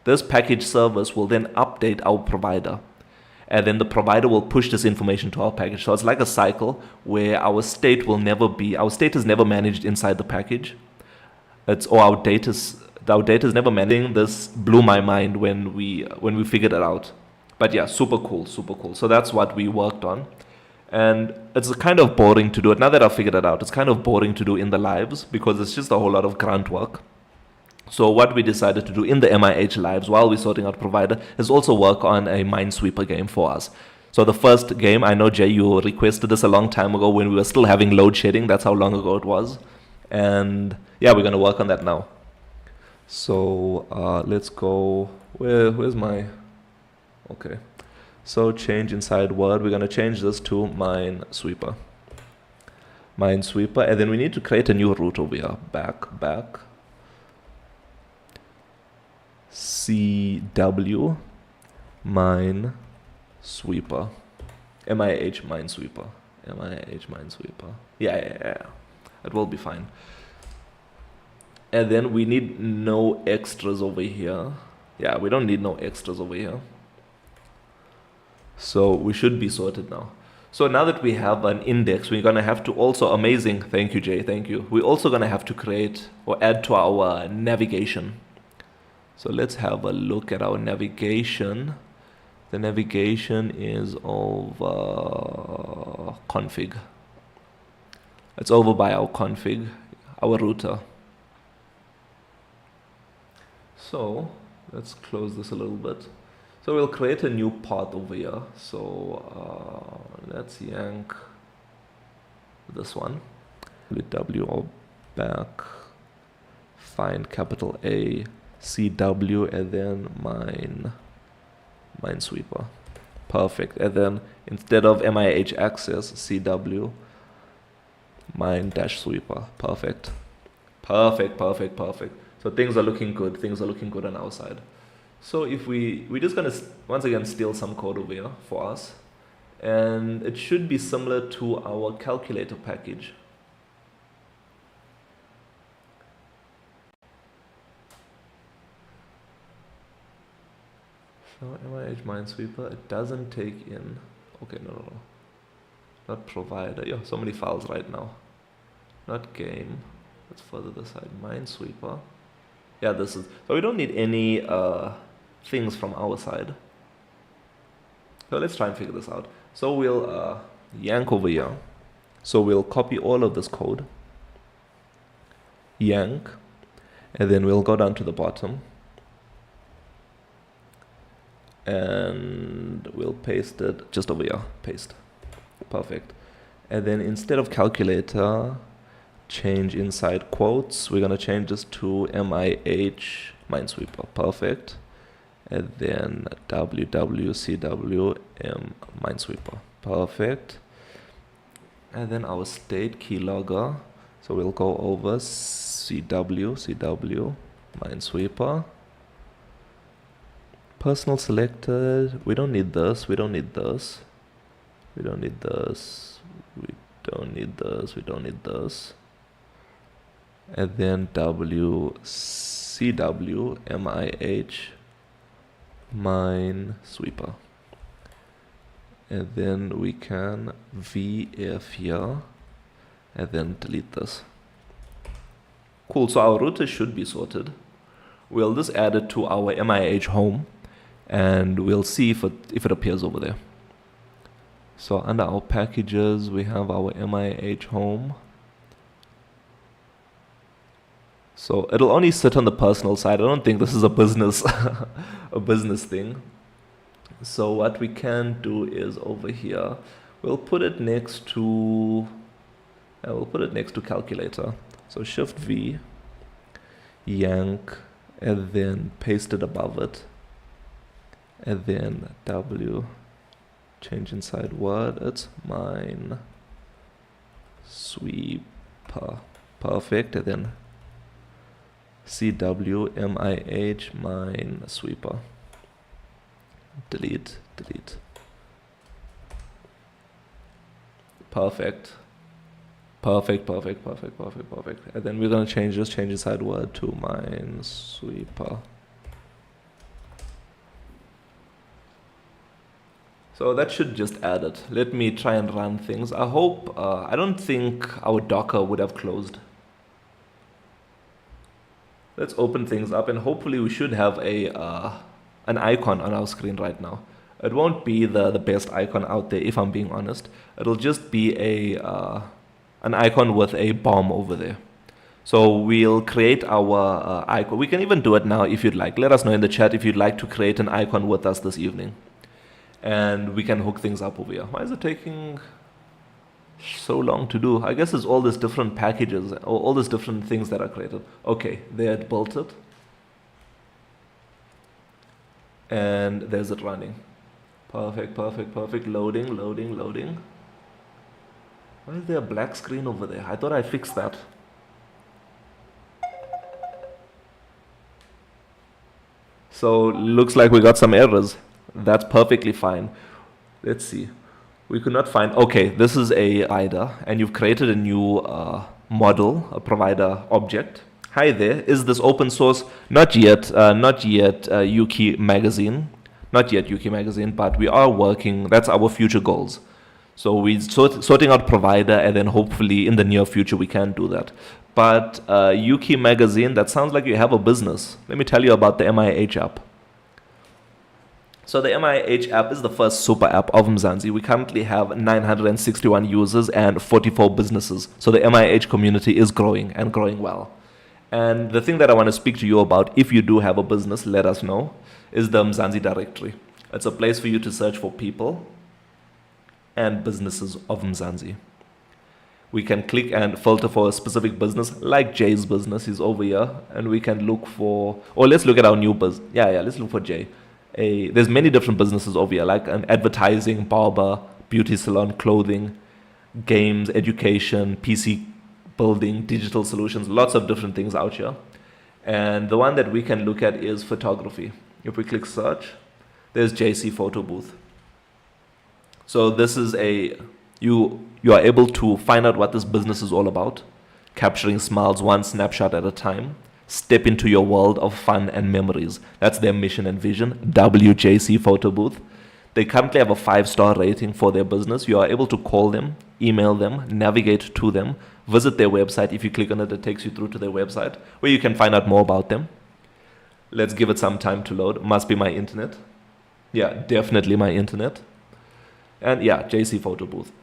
This package service will then update our provider, and then the provider will push this information to our package. So it's like a cycle where our state is never managed inside the package. Our data is never managed. This blew my mind when we figured it out. But yeah, super cool, super cool. So that's what we worked on. And it's kind of boring to do it. Now that I've figured it out, it's kind of boring to do in the lives because it's just a whole lot of grunt work. So what we decided to do in the MIH lives while we're sorting out provider is also work on a MineSweeper game for us. So the first game, I know Jay, you requested this a long time ago when we were still having load shedding. That's how long ago it was. And yeah, we're going to work on that now. So let's go, where's my, okay. So change inside word, we're going to change this to MineSweeper. MineSweeper, and then we need to create a new route over here. Back. CW MineSweeper. MIH MineSweeper. MIH MineSweeper. Yeah. It will be fine. And then we need no extras over here. Yeah, we don't need no extras over here. So we should be sorted now. So now that we have an index, we're going to have to also, amazing, thank you Jay, thank you. We're also going to have to create or add to our navigation. So let's have a look at our navigation. The navigation is over config. It's over by our config, our router. So let's close this a little bit. So we'll create a new path over here. So let's yank this one. W or back, find capital A, CW, and then MineSweeper. Perfect. And then instead of MIH access, CW, mine-sweeper. Perfect. So things are looking good. Things are looking good on our side. So if we're just going to once again steal some code over here for us, and it should be similar to our calculator package. So MIH MineSweeper, it doesn't take in, okay, no, not provider. Yeah, so many files right now. Not game, let's further this side, MineSweeper. Yeah, this is, so we don't need any things from our side. So let's try and figure this out. So we'll yank over here. So we'll copy all of this code, yank, and then we'll go down to the bottom and we'll paste it just over here, paste, perfect. And then instead of calculator, change inside quotes, we're gonna change this to MIH MineSweeper, perfect. And then WWCWM MineSweeper, perfect. And then our state keylogger, so we'll go over CW MineSweeper, Personal selected. We don't need this. We don't need this. We don't need this. We don't need this. We don't need this. And then WCW MIH MineSweeper. And then we can VF here and then delete this. Cool, so our router should be sorted. We'll just add it to our MIH home and we'll see if it appears over there. So under our packages, we have our MIH home. So it'll only sit on the personal side. I don't think this is a business a business thing. So what we can do is over here, we'll put it next to calculator. So Shift V, yank, and then paste it above it, and then W, change inside word, it's MineSweeper, perfect, and then CW MIH MineSweeper, delete, perfect. Perfect. And then we're going to change inside word to MineSweeper. So that should just add it. Let me try and run things. I hope, I don't think our Docker would have closed. Let's open things up and hopefully we should have an icon on our screen right now. It won't be the best icon out there if I'm being honest. It'll just be an icon with a bomb over there. So we'll create our icon. We can even do it now if you'd like. Let us know in the chat if you'd like to create an icon with us this evening. And we can hook things up over here. Why is it taking so long to do? I guess it's all these different packages, or all these different things that are created. Okay, there it built it. And there's it running. Perfect. Loading. Why is there a black screen over there? I thought I fixed that. So looks like we got some errors. That's perfectly fine. Let's see. We could not find, okay, this is a provider and you've created a new model, a provider object. Hi there, is this open source? Not yet Yuki Magazine. Not yet Yuki Magazine, but we are working, that's our future goals. So we're sorting out provider and then hopefully in the near future we can do that. But Yuki Magazine, that sounds like you have a business. Let me tell you about the MIH app. So the MIH app is the first super app of Mzansi. We currently have 961 users and 44 businesses. So the MIH community is growing and growing well. And the thing that I want to speak to you about, if you do have a business, let us know, is the Mzansi directory. It's a place for you to search for people and businesses of Mzansi. We can click and filter for a specific business, like Jay's business is over here, and we can look for, or let's look at our new business. Yeah, let's look for Jay. There's many different businesses over here, like an advertising, barber, beauty salon, clothing, games, education, PC building, digital solutions, lots of different things out here. And the one that we can look at is photography. If we click search, there's JC Photo Booth. So this is you are able to find out what this business is all about, capturing smiles one snapshot at a time. Step into your world of fun and memories. That's their mission and vision, WJC Photo Booth. They currently have a 5-star rating for their business. You are able to call them, email them, navigate to them, visit their website. If you click on it, it takes you through to their website where you can find out more about them. Let's give it some time to load. Must be my internet. Yeah, definitely my internet. And yeah, JC Photo Booth.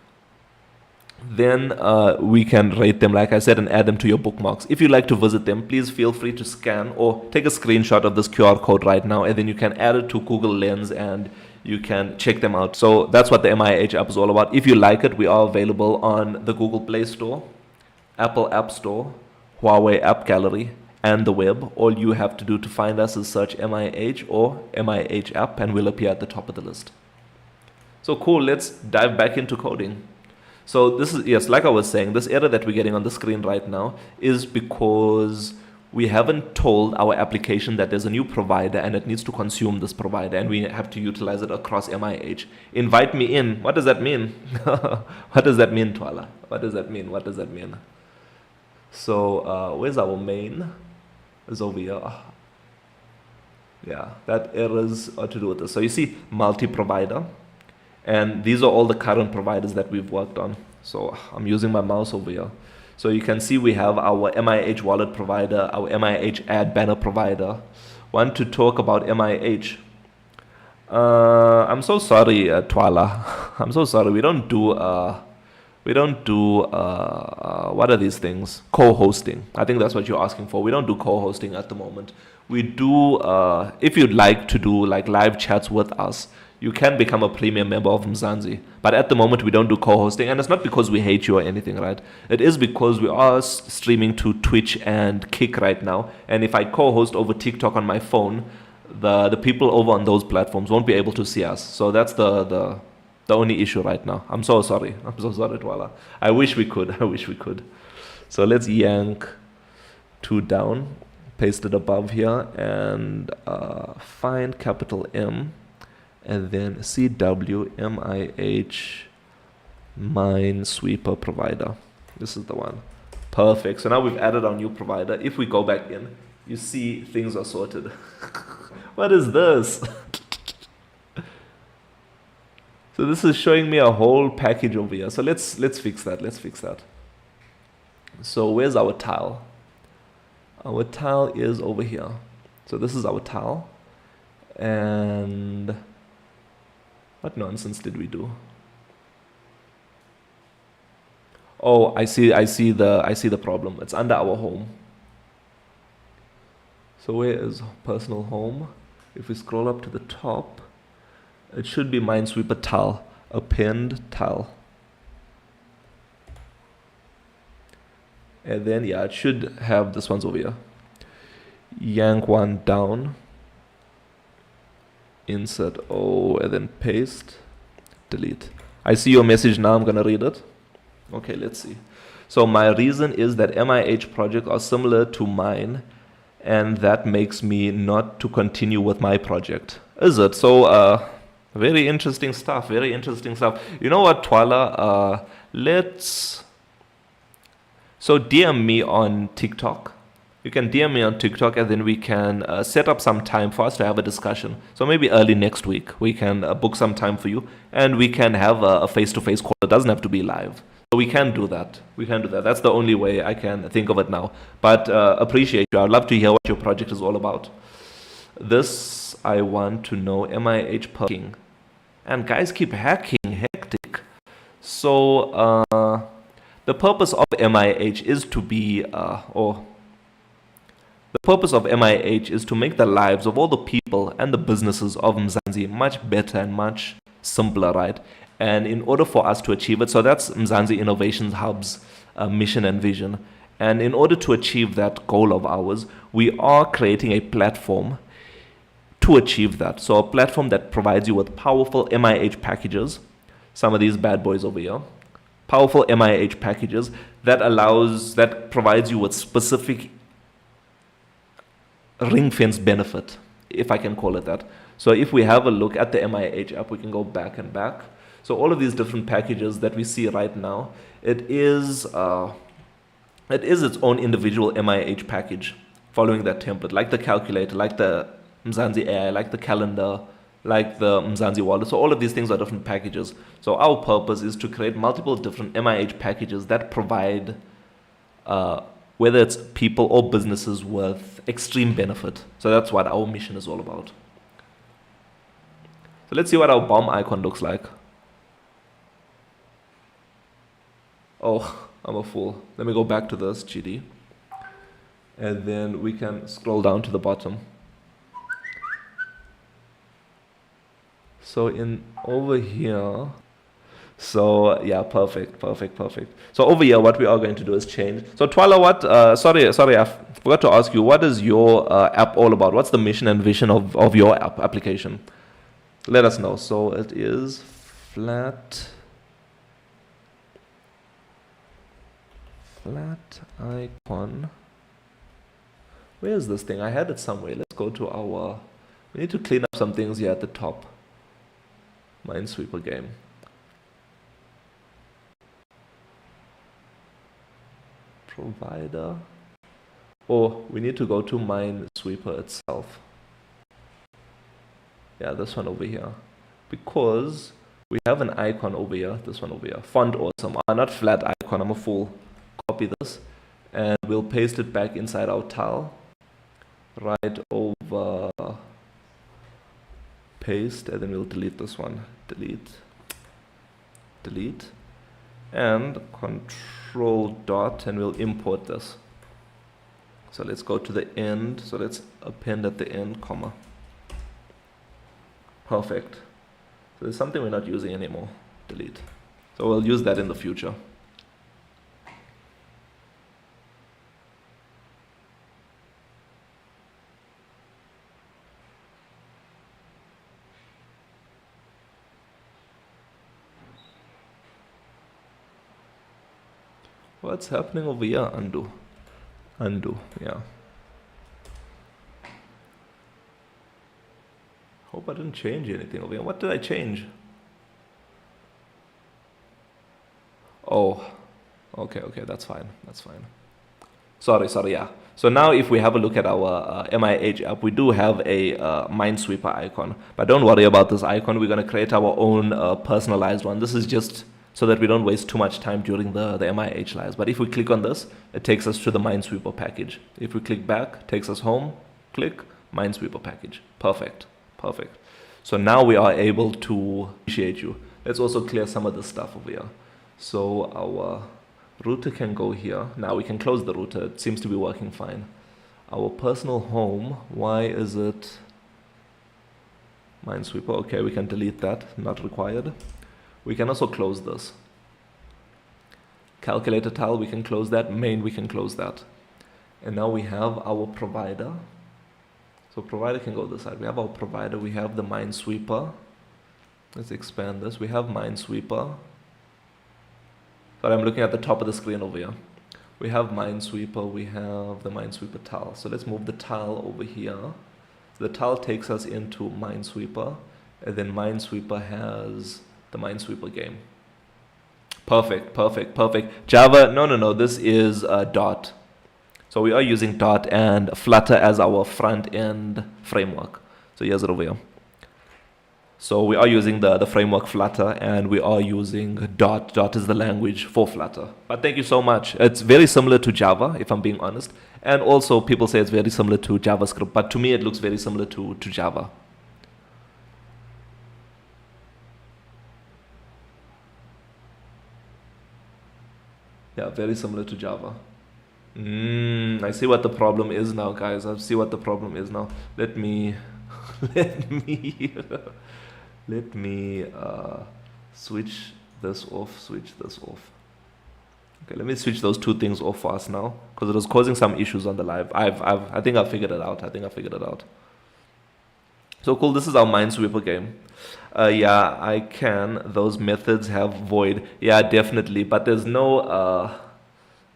Then we can rate them, like I said, and add them to your bookmarks. If you'd like to visit them, please feel free to scan or take a screenshot of this QR code right now, and then you can add it to Google Lens and you can check them out. So that's what the MIH app is all about. If you like it, we are available on the Google Play Store, Apple App Store, Huawei App Gallery, and the web. All you have to do to find us is search MIH or MIH app, and we'll appear at the top of the list. So cool, let's dive back into coding. So this is, yes, like I was saying, this error that we're getting on the screen right now is because we haven't told our application that there's a new provider and it needs to consume this provider and we have to utilize it across MIH. Invite me in. What does that mean? What does that mean, Twala? What does that mean? What does that mean? So where's our main? It's over here. Yeah, that errors are to do with this. So you see multi-provider, and these are all the current providers that we've worked on. So I'm using my mouse over here. So you can see we have our MIH wallet provider, our MIH ad banner provider. Want to talk about MIH? I'm so sorry, Twala. I'm so sorry. We don't do what are these things? Co-hosting. I think that's what you're asking for. We don't do co-hosting at the moment. We do, if you'd like to do like live chats with us, you can become a premium member of Mzansi. But at the moment, we don't do co-hosting. And it's not because we hate you or anything, right? It is because we are streaming to Twitch and Kick right now. And if I co-host over TikTok on my phone, the people over on those platforms won't be able to see us. So that's the only issue right now. I'm so sorry. I'm so sorry, Twala. I wish we could. I wish we could. So let's yank 2 down, paste it above here, and find capital M, and then CW MIH MineSweeper provider. This is the one. Perfect. So now we've added our new provider. If we go back in, you see things are sorted. What is this? So this is showing me a whole package over here. So let's fix that. Let's fix that. So where's our tile? Our tile is over here. So this is our tile. And what nonsense did we do? Oh, I see the problem. It's under our home. So where is personal home? If we scroll up to the top, it should be MineSweeper tile, append tile. And then, yeah, it should have this one's over here. Yank one down, insert O, and then paste, delete. I see your message now, I'm gonna read it. Okay, let's see. So my reason is that MIH projects are similar to mine, and that makes me not to continue with my project. Is it? So, very interesting stuff, very interesting stuff. You know what, Twala, so DM me on TikTok. You can DM me on TikTok, and then we can set up some time for us to have a discussion. So maybe early next week, we can book some time for you, and we can have a face-to-face call. It doesn't have to be live. So we can do that. We can do that. That's the only way I can think of it now. But appreciate you. I'd love to hear what your project is all about. This, I want to know, MIH hacking. And guys keep hacking, hectic. So the purpose of MIH is to be, the purpose of MIH is to make the lives of all the people and the businesses of Mzansi much better and much simpler, right? And in order for us to achieve it, so that's Mzansi Innovation Hub's mission and vision. And in order to achieve that goal of ours, we are creating a platform to achieve that. So a platform that provides you with powerful MIH packages, some of these bad boys over here, powerful MIH packages that provides you with specific ring-fence benefit, if I can call it that. So if we have a look at the MIH app, we can go back and back. So all of these different packages that we see right now, it is its own individual MIH package following that template, like the calculator, like the Mzansi AI, like the calendar, like the Mzansi wallet. So all of these things are different packages. So our purpose is to create multiple different MIH packages that provide, whether it's people or businesses, with extreme benefit. So that's what our mission is all about. So let's see what our bomb icon looks like. Oh, I'm a fool. Let me go back to this, GD. And then we can scroll down to the bottom. So over here, so yeah, perfect. So over here, what we are going to do is change. So Twala, sorry, I forgot to ask you, what is your app all about? What's the mission and vision of your application? Let us know. So it is flat icon Where is this thing? I had it somewhere. Let's go to our... We need to clean up some things here at the top. MineSweeper game. Provider. Oh, we need to go to MineSweeper itself. Yeah, this one over here. Because we have an icon over here. This one over here. Font awesome. Not flat icon. I'm a fool. Copy this. And we'll paste it back inside our tile. Right over... Paste. And then we'll delete this one. Delete. Delete. And control dot. And we'll import this. So let's go to the end. So let's append at the end, comma. Perfect. So there's something we're not using anymore. Delete. So we'll use that in the future. What's happening over here? Undo. Undo, yeah. Hope I didn't change anything over here. What did I change? Oh, okay, that's fine, that's fine. Sorry, yeah. So now if we have a look at our MIH app, we do have a MineSweeper icon. But don't worry about this icon. We're going to create our own personalized one. This is just so that we don't waste too much time during the MIH lives. But if we click on this, it takes us to the MineSweeper package. If we click back, takes us home, click MineSweeper package. Perfect, perfect. So now we are able to appreciate you. Let's also clear some of this stuff over here. So our router can go here. Now we can close the router. It seems to be working fine. Our personal home, why is it MineSweeper? Okay, we can delete that, not required. We can also close this. Calculator tile, we can close that. Main, we can close that. And now we have our provider. So provider can go this side. We have our provider. We have the MineSweeper. Let's expand this. We have MineSweeper. Sorry, I'm looking at the top of the screen over here. We have MineSweeper. We have the MineSweeper tile. So let's move the tile over here. The tile takes us into MineSweeper. And then MineSweeper has the MineSweeper game. Perfect, perfect, perfect. Java, no, this is Dot. So we are using Dot and Flutter as our front end framework. So here's it over here. So we are using the framework Flutter, and we are using Dot. Dot is the language for Flutter. But thank you so much. It's very similar to Java, if I'm being honest. And also people say it's very similar to JavaScript, but to me it looks very similar to Java. Yeah, very similar to Java. I see what the problem is now, guys. I see what the problem is now. Let me let me switch this off, Okay, let me switch those two things off for us now, because it was causing some issues on the live. I think I figured it out. So cool, this is our MineSweeper game. Yeah, I can. Those methods have void. Yeah, definitely. But there's no,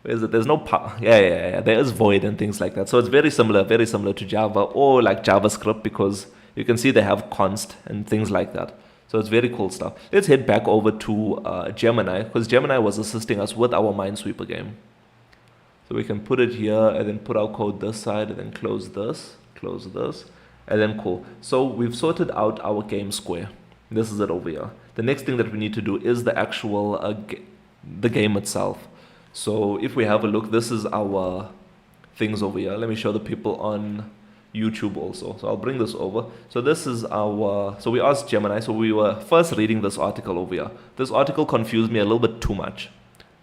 where is it? There's no power. Yeah. There is void and things like that. So it's very similar to Java or like JavaScript, because you can see they have const and things like that. So it's very cool stuff. Let's head back over to Gemini, because Gemini was assisting us with our MineSweeper game. So we can put it here and then put our code this side and then close this, and then cool. So we've sorted out our game square. This is it over here. The next thing that we need to do is the actual the game itself. So if we have a look, this is our things over here. Let me show the people on YouTube also. So I'll bring this over. So this is our, so we asked Gemini. So we were first reading this article over here. This article confused me a little bit too much,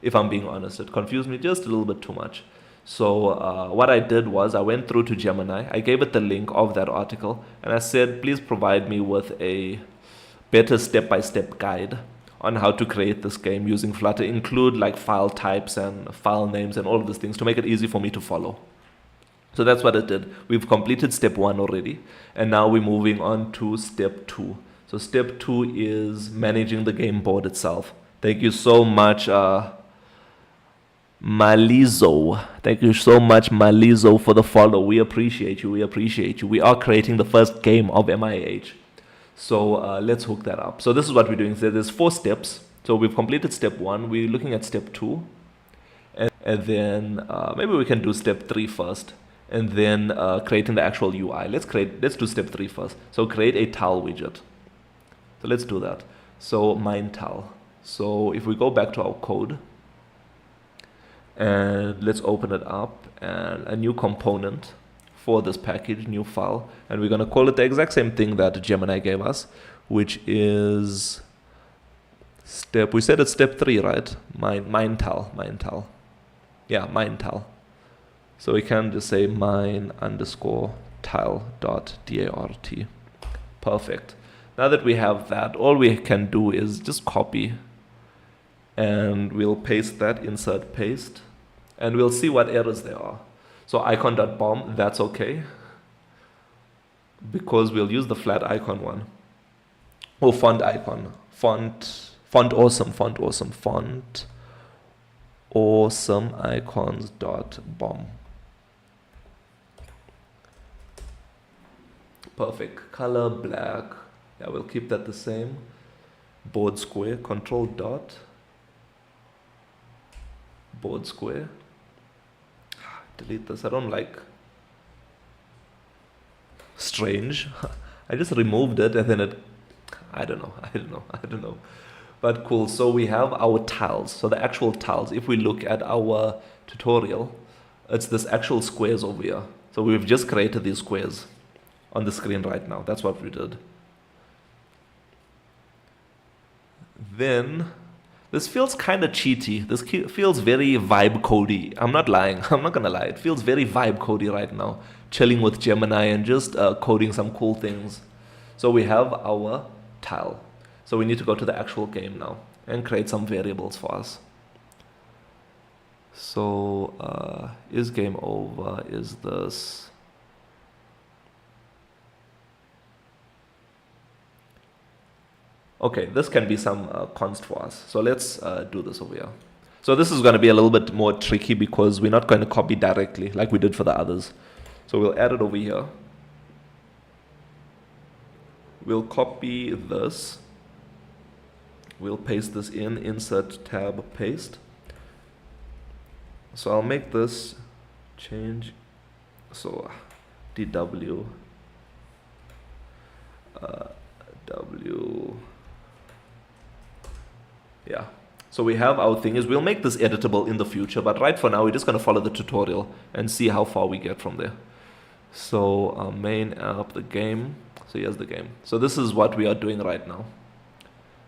if I'm being honest. It confused me just a little bit too much. So what I did was I went through to Gemini. I gave it the link of that article, and I said, please provide me with a better step-by-step guide on how to create this game using Flutter. Include like file types and file names and all of these things to make it easy for me to follow. So that's what it did. We've completed step 1 already, and now we're moving on to step 2. So step 2 is managing the game board itself. Thank you so much, Malizo. Thank you so much, Malizo, for the follow. We appreciate you. We appreciate you. We are creating the first game of MIH. So let's hook that up. So this is what we're doing. So there's 4 steps. So we've completed step 1. We're looking at step 2. And then maybe we can do step 3 first. And then creating the actual UI. Let's do step 3 first. So create a tile widget. So let's do that. So mine tile. So if we go back to our code, and let's open it up, and a new component for this package, new file, and we're going to call it the exact same thing that Gemini gave us, which is we said it's step 3, right? Mine tile. Yeah, mine tile. So we can just say mine_tile.dart. Perfect. Now that we have that, all we can do is just copy, and we'll paste that, insert paste, and we'll see what errors there are. So icon.bomb, that's okay, because we'll use the flat icon one. Oh, font icon, font awesome icons.bomb. Perfect. Color black. Yeah, we'll keep that the same. Board square, control dot, board square. Delete this. I don't like strange. I just removed it and then I don't know. But cool. So we have our tiles. So the actual tiles, if we look at our tutorial, it's this actual squares over here. So we've just created these squares on the screen right now. That's what we did. Then this feels kind of cheaty. This feels very vibe codey. I'm not lying. I'm not gonna lie. It feels very vibe codey right now. Chilling with Gemini and just coding some cool things. So we have our tile. So we need to go to the actual game now and create some variables for us. So is game over? Is this? Okay, this can be some const for us. So let's do this over here. So this is going to be a little bit more tricky because we're not going to copy directly like we did for the others. So we'll add it over here. We'll copy this. We'll paste this in, insert tab, paste. So I'll make this change. So dw w. Yeah, so we have our thing is we'll make this editable in the future, but right for now we're just going to follow the tutorial and see how far we get from there. So main app, the game. So here's the game. So this is what we are doing right now.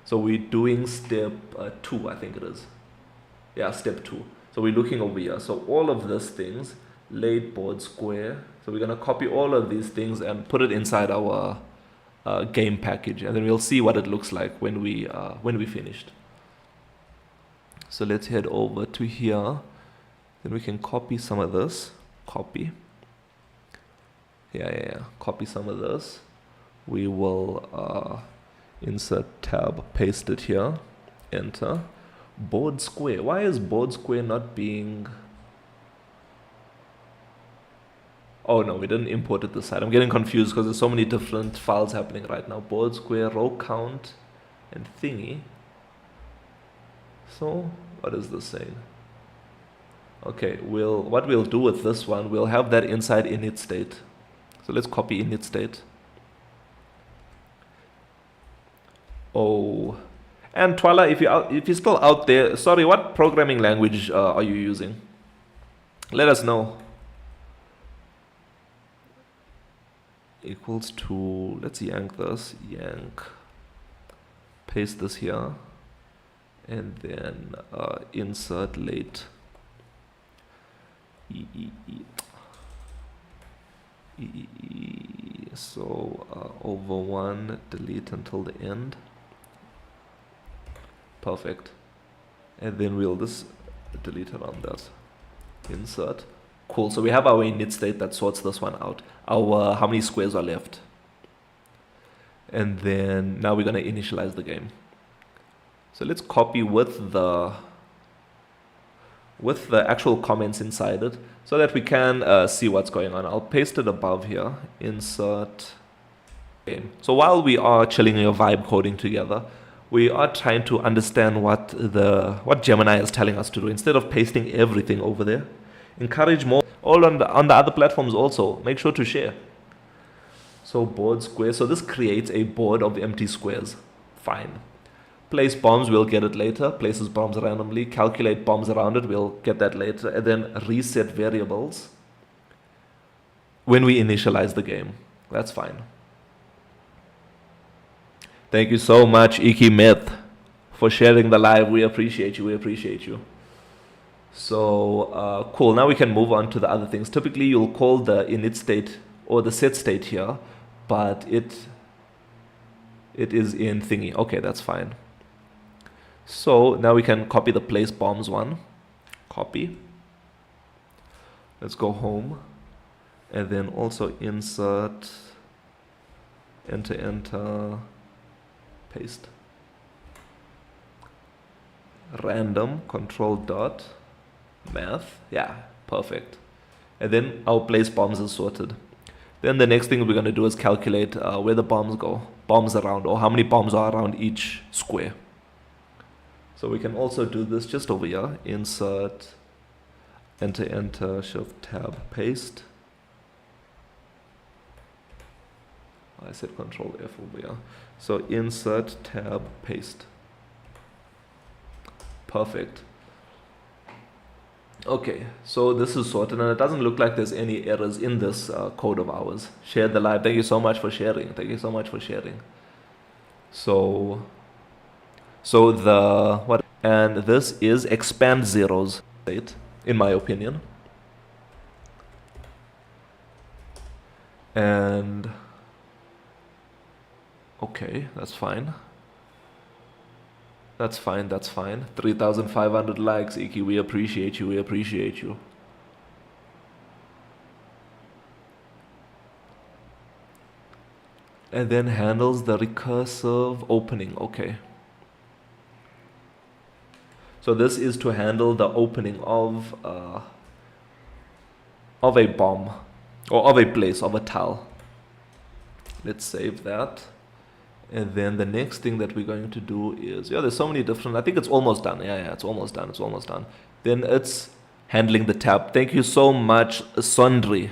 So we're doing step 2, I think it is. Yeah, step 2. So we're looking over here. So all of these things, laid board square. So we're going to copy all of these things and put it inside our game package, and then we'll see what it looks like when we finished. So let's head over to here. Then we can copy some of this. Copy. Yeah. Copy some of this. We will insert tab, paste it here, enter. Board square. Why is board square not being... Oh no, we didn't import it this side. I'm getting confused because there's so many different files happening right now. Board square, row count, and thingy. So what is this saying? Okay, what we'll do with this one, we'll have that inside init state. So let's copy init state. Oh, and Twala, if you're still out there, sorry, what programming language are you using? Let us know. Equals to, let's yank this, paste this here, and then insert late. So over 1, delete until the end. Perfect. And then we'll just delete it on that. Insert. Cool. So we have our init state that sorts this one out. Our how many squares are left. And then now we're going to initialize the game. So let's copy with the with the actual comments inside it so that we can see what's going on. I'll paste it above here, insert game. So while we are chilling your vibe coding together, we are trying to understand what Gemini is telling us to do instead of pasting everything over there. Encourage more, all on the other platforms also. Make sure to share. So board square, so this creates a board of empty squares. Fine. Place bombs, we'll get it later. Places bombs randomly. Calculate bombs around it, we'll get that later. And then reset variables when we initialize the game. That's fine. Thank you so much, Iki Myth, for sharing the live. We appreciate you. We appreciate you. So cool. Now we can move on to the other things. Typically, you'll call the init state or the set state here, but it is in thingy. Okay, that's fine. So now we can copy the place bombs one. Copy. Let's go home. And then also insert, enter, paste. Random, control dot, math. Yeah, perfect. And then our place bombs is sorted. Then the next thing we're going to do is calculate where the bombs go. Bombs around, or how many bombs are around each square. So we can also do this just over here. Insert, enter, shift, tab, paste. I said control F over here. So insert, tab, paste. Perfect. Okay, so this is sorted and it doesn't look like there's any errors in this code of ours. Share the live. Thank you so much for sharing. Thank you so much for sharing. So the what? And this is expand zeros, right? In my opinion. And okay, that's fine. That's fine, that's fine. 3,500 likes, Iki. We appreciate you, we appreciate you. And then handles the recursive opening. Okay. So this is to handle the opening of a bomb, or of a place, of a tile. Let's save that. And then the next thing that we're going to do is, yeah, there's so many different, I think it's almost done. Yeah, it's almost done. It's almost done. Then it's handling the tab. Thank you so much, Sondri,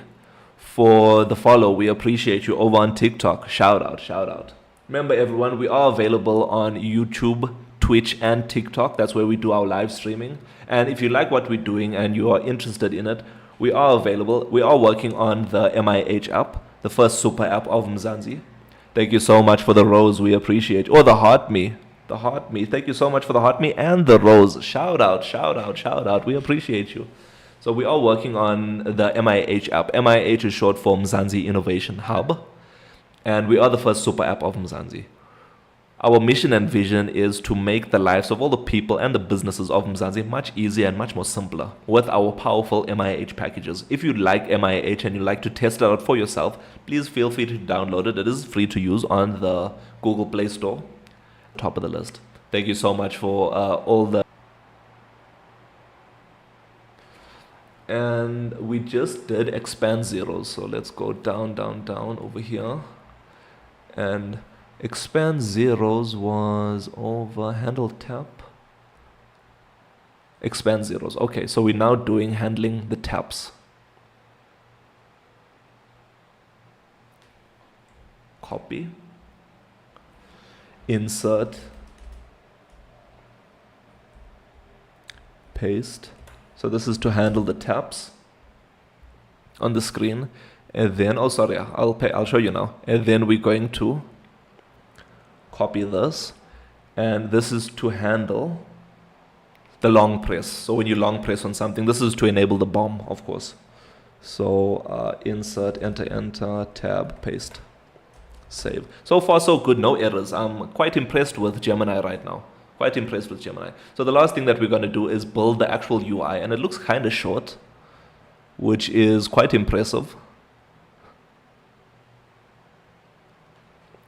for the follow. We appreciate you over on TikTok. Shout out, shout out. Remember, everyone, we are available on YouTube, Twitch, and TikTok. That's where we do our live streaming. And if you like what we're doing and you are interested in it, we are available. We are working on the MIH app, the first super app of Mzansi. Thank you so much for the rose. We appreciate you. Or the heart me. The heart me. Thank you so much for the heart me and the rose. Shout out, shout out, shout out. We appreciate you. So we are working on the MIH app. MIH is short for Mzansi Innovation Hub. And we are the first super app of Mzansi. Our mission and vision is to make the lives of all the people and the businesses of Mzansi much easier and much more simpler with our powerful MIH packages. If you like MIH and you like to test it out for yourself, please feel free to download it. It is free to use on the Google Play Store. Top of the list. Thank you so much for all the... And we just did expand zeros. So let's go down over here. And expand zeros was over handle tap. Expand zeros. Okay, so we're now doing handling the taps. Copy. Insert. Paste. So this is to handle the taps on the screen. And then, oh sorry, I'll show you now. And then we're going to copy this, and this is to handle the long press. So when you long press on something, this is to enable the bomb, of course. So insert, enter, tab, paste, save. So far so good, no errors. I'm quite impressed with Gemini right now. Quite impressed with Gemini. So the last thing that we're going to do is build the actual UI, and it looks kind of short, which is quite impressive.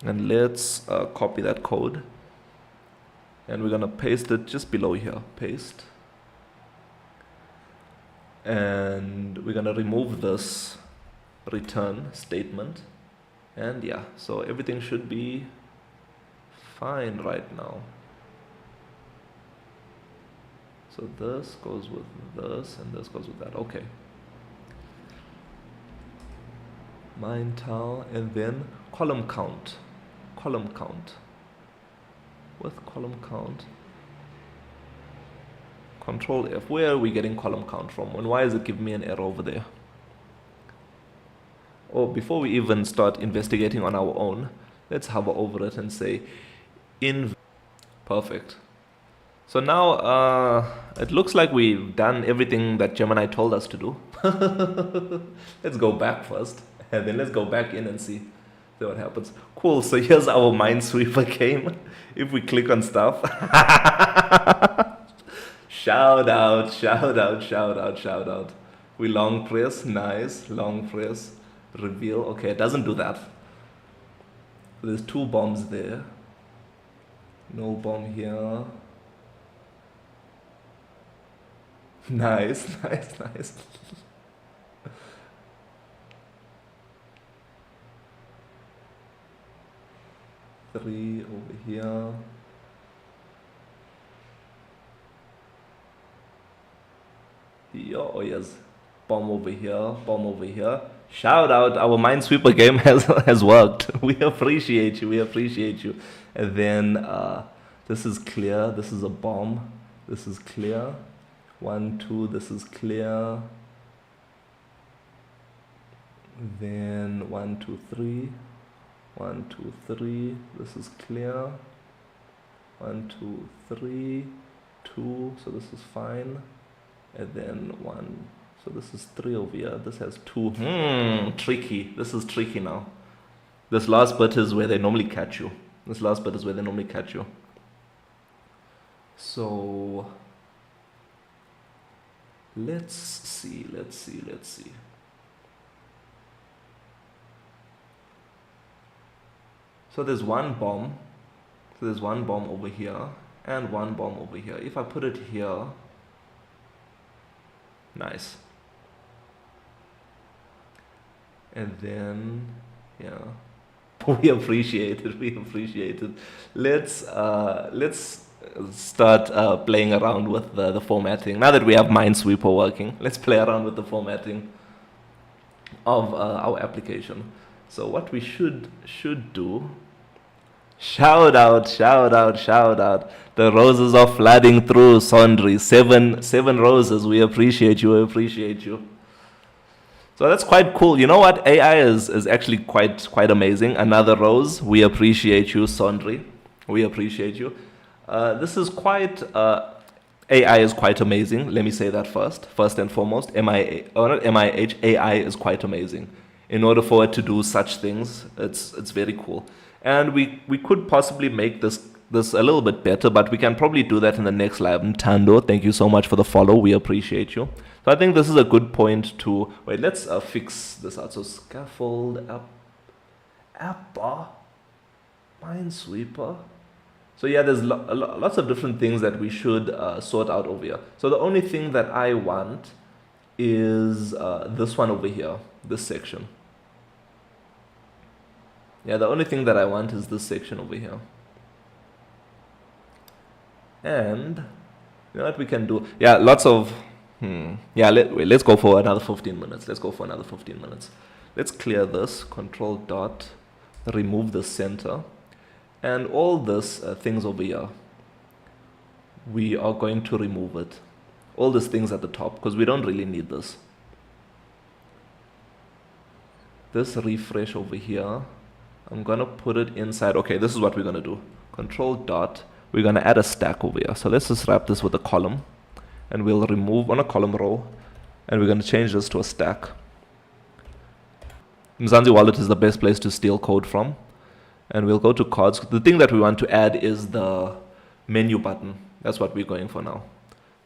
And let's copy that code, and we're gonna paste it just below here. Paste. and we're gonna remove this return statement, and yeah, so everything should be fine right now. So this goes with this and this goes with that. Okay, MineTile, and then column count with column count, Control F. Where are we getting column count from, and why is it giving me an error over there? Oh, before we even start investigating on our own, let's hover over it and say in. Perfect. So now it looks like we've done everything that Gemini told us to do. Let's go back first, and then let's go back in and see what happens. Cool, so here's our MineSweeper game. If we click on stuff. Shout out, shout out, shout out, shout out. We long press, nice, long press, reveal. Okay, it doesn't do that. There's 2 bombs there. No bomb here. Nice, nice, nice. Three over here. Oh yes, bomb over here, bomb over here. Shout out, our MineSweeper game has worked. We appreciate you, we appreciate you. And then this is clear, this is a bomb, this is clear. 1, 2, this is clear. Then 1, 2, 3. 1, 2, 3. This is clear. 1, 2, 3. 2. So this is fine. And then 1. So this is 3 over here. This has 2. Tricky. This is tricky now. This last bit is where they normally catch you. This last bit is where they normally catch you. So let's see. So there's one bomb. So there's one bomb over here and one bomb over here. If I put it here, nice. And then, yeah, we appreciate it. We appreciate it. Let's start playing around with the formatting. Now that we have MineSweeper working, let's play around with the formatting of our application. So what we should do, shout out. The roses are flooding through, Sondri. Seven roses. We appreciate you. So that's quite cool. You know what? AI is actually quite amazing. Another rose. We appreciate you, Sondri. We appreciate you. This is quite, AI is quite amazing. Let me say that first and foremost. MIH, AI is quite amazing. In order for it to do such things, it's very cool. And we could possibly make this a little bit better, but we can probably do that in the next live. Ntando, thank you so much for the follow. We appreciate you. So I think this is a good point to, wait, let's fix this out. So scaffold, app bar, MineSweeper. So yeah, there's lots of different things that we should sort out over here. So the only thing that I want is this one over here, this section. Yeah, the only thing that I want is this section over here. And you know what we can do? Yeah, lots of, yeah, let's go for another 15 minutes. Let's clear this, Control dot, remove the center. And all this things over here, we are going to remove it. All these things at the top, because we don't really need this. This refresh over here, I'm going to put it inside. Okay, this is what we're going to do. Control dot, we're going to add a stack over here. So let's just wrap this with a column. And we'll remove on a column row. And we're going to change this to a stack. Mzansi Wallet is the best place to steal code from. And we'll go to cards. The thing that we want to add is the menu button. That's what we're going for now.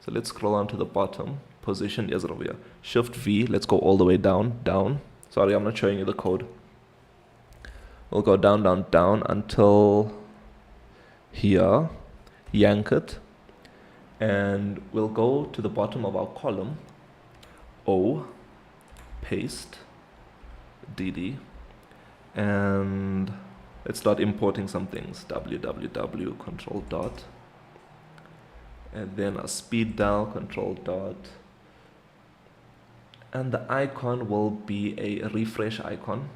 So let's scroll on to the bottom. Position is over here. Shift V. Let's go all the way down. Sorry, I'm not showing you the code. We'll go down until here. Yank it. And we'll go to the bottom of our column. O, paste, dd, and let's start importing some things. www, control dot, and then a speed dial, control dot, and the icon will be a refresh icon.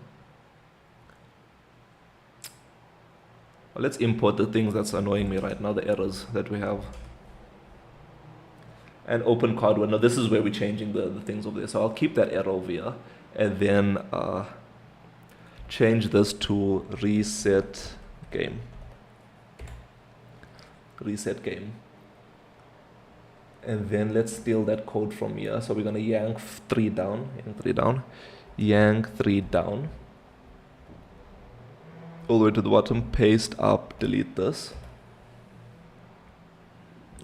Well, let's import the things that's annoying me right now, the errors that we have. And open card window, this is where we're changing the things over there. So I'll keep that error over here, and then change this to reset game. Reset game. And then let's steal that code from here. So we're gonna yank 3 down, yank 3 down, all the way to the bottom, paste up, delete this.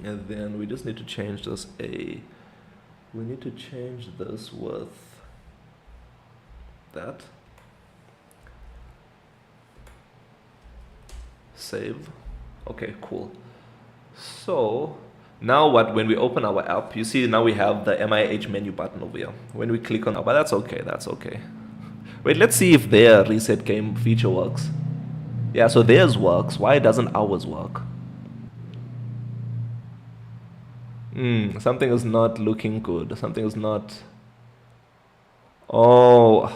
And then we just need to change this we need to change this with that. Save. Okay, cool. So now when we open our app, you see now we have the MIH menu button over here. When we click on, but that's okay. Wait, let's see if their reset game feature works. Yeah, so theirs works. Why doesn't ours work? Something is not looking good. Something is not. Oh,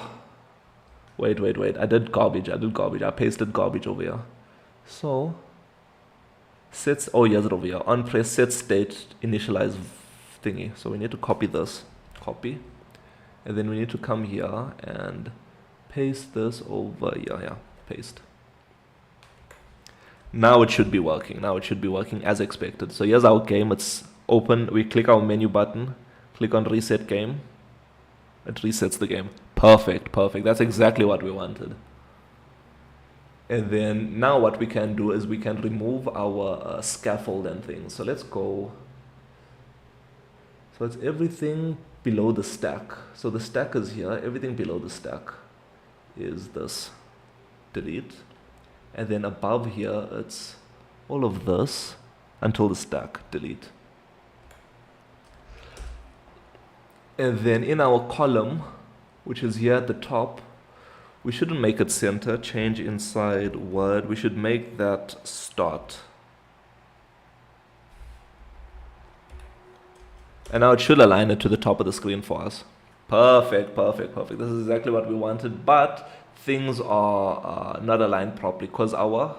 wait. I did garbage. I pasted garbage over here. So sets. Oh, yes, over here. On press set state initialize thingy. So we need to copy this. Copy, and then we need to come here and paste this over here. Yeah, paste. Now it should be working. As expected. So here's our game. It's open. We click our menu button, click on reset game. It resets the game. Perfect. That's exactly what we wanted. And then now what we can do is we can remove our scaffold and things. So let's go. So it's everything below the stack. So the stack is here. Everything below the stack is this. Delete. And then above here, it's all of this until the stack, delete. And then in our column, which is here at the top, we shouldn't make it center, change inside word. We should make that start. And now it should align it to the top of the screen for us. Perfect. This is exactly what we wanted, but things are not aligned properly because our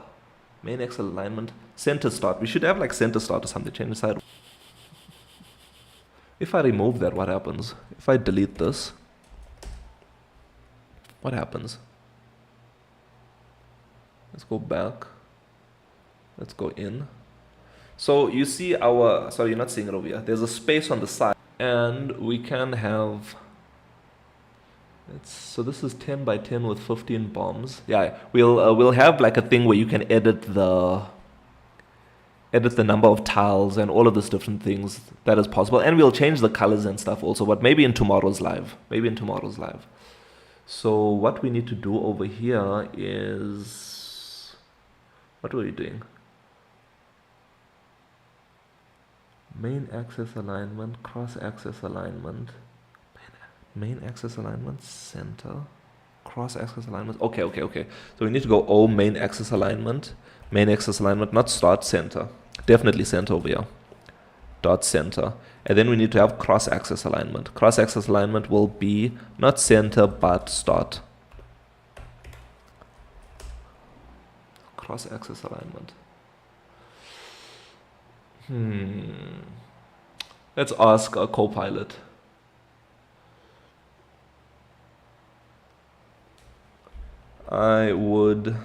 main X alignment, center start. We should have like center start or something, change inside. If I remove that, what happens? If I delete this, what happens? Let's go back. Let's go in. So you see sorry, you're not seeing it over here. There's a space on the side, and we can have. So this is 10 by 10 with 15 bombs. Yeah, we'll have like a thing where you can edit the number of tiles and all of these different things that is possible, and we'll change the colors and stuff also, but maybe in tomorrow's live. So what we need to do over here is, what were we doing? Main axis alignment, cross axis alignment, main axis alignment, center, cross axis alignment. Okay. So we need to go main axis alignment, not start, center. Definitely center over here. Dot center. And then we need to have cross axis alignment. Cross axis alignment will be not center but start. Cross axis alignment. Let's ask a Copilot. I would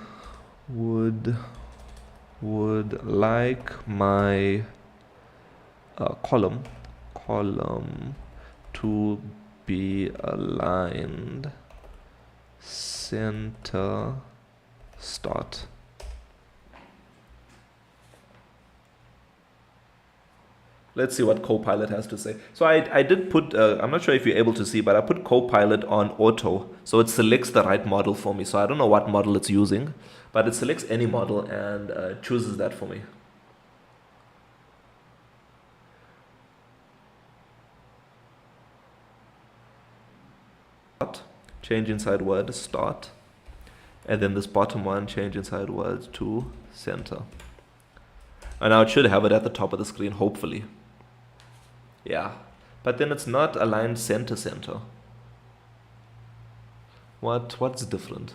like my column to be aligned center start. Let's see what Copilot has to say. So I did put, I'm not sure if you're able to see, but I put Copilot on auto. So it selects the right model for me. So I don't know what model it's using, but it selects any model and chooses that for me. change inside word start, and then this bottom one, change inside word to center. And now it should have it at the top of the screen, hopefully. Yeah, but then it's not aligned center. What's different?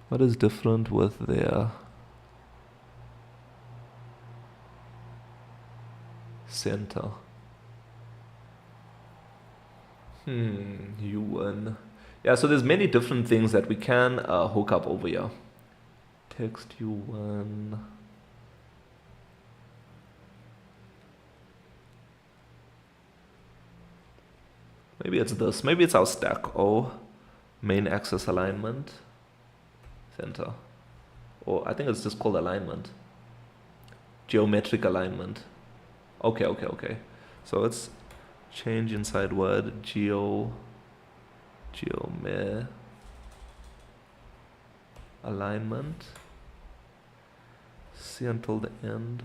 What is different with their center? U1. Yeah, so there's many different things that we can hook up over here. Text U1. Maybe it's this. Maybe it's our stack O, main axis alignment, center. Or I think it's just called alignment. Geometric alignment. Okay. So it's change inside word geome alignment. See until the end.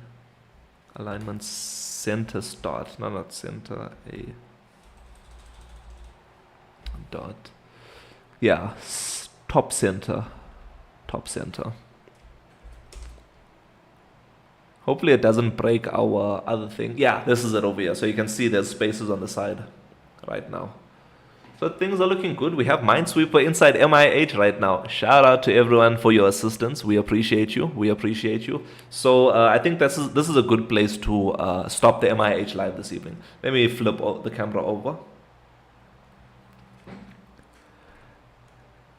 Alignment center start. No, not center. A dot. Yeah, top center. Hopefully it doesn't break our other thing. Yeah, this is it over here. So you can see there's spaces on the side right now. So things are looking good. We have MineSweeper inside MIH right now. Shout out to everyone for your assistance. We appreciate you. So I think this is a good place to stop the MIH live this evening. Let me flip the camera over.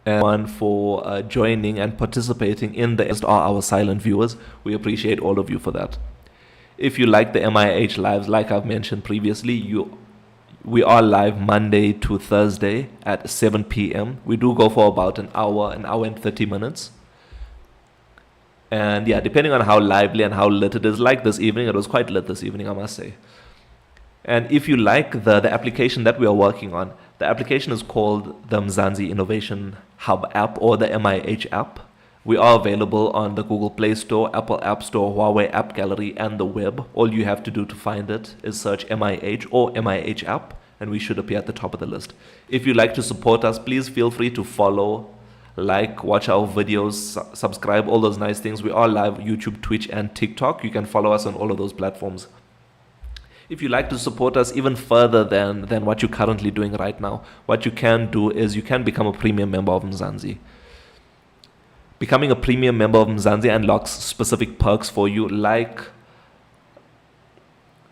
Everyone for joining and participating in the are our silent viewers. We appreciate all of you for that. If you like the MIH lives, like I've mentioned previously, we are live Monday to Thursday at 7 p.m. We do go for about an hour and 30 minutes. And yeah, depending on how lively and how lit it is, like this evening, it was quite lit this evening, I must say. And if you like the application that we are working on, the application is called the Mzansi Innovation Hub app, or the MIH app. We are available on the Google Play Store, Apple App Store, Huawei App Gallery, and the web. All you have to do to find it is search MIH or MIH app, and we should appear at the top of the list. If you'd like to support us, please feel free to follow, like, watch our videos, subscribe, all those nice things. We are live YouTube, Twitch, and TikTok. You can follow us on all of those platforms. If you like to support us even further than what you're currently doing right now, what you can do is you can become a premium member of Mzansi. Becoming a premium member of Mzansi unlocks specific perks for you, like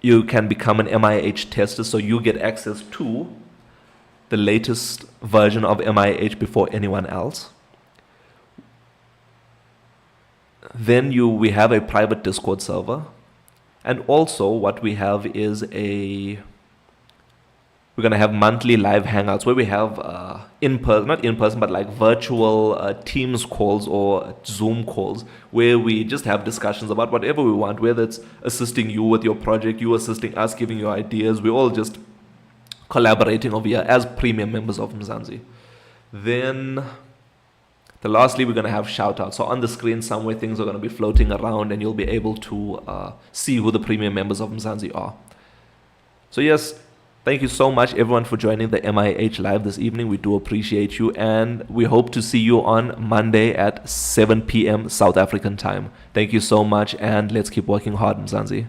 you can become an MIH tester, so you get access to the latest version of MIH before anyone else. Then we have a private Discord server. And also what we have is we're going to have monthly live hangouts where we have not in person, but like virtual Teams calls or Zoom calls, where we just have discussions about whatever we want, whether it's assisting you with your project, you assisting us, giving you ideas. We're all just collaborating over here as premium members of Mzansi. Then lastly, we're going to have shout outs. So on the screen somewhere, things are going to be floating around and you'll be able to see who the premium members of Mzansi are. So yes, thank you so much everyone for joining the MIH live this evening. We do appreciate you, and we hope to see you on Monday at 7 p.m. South African time. Thank you so much, and let's keep working hard, Mzansi.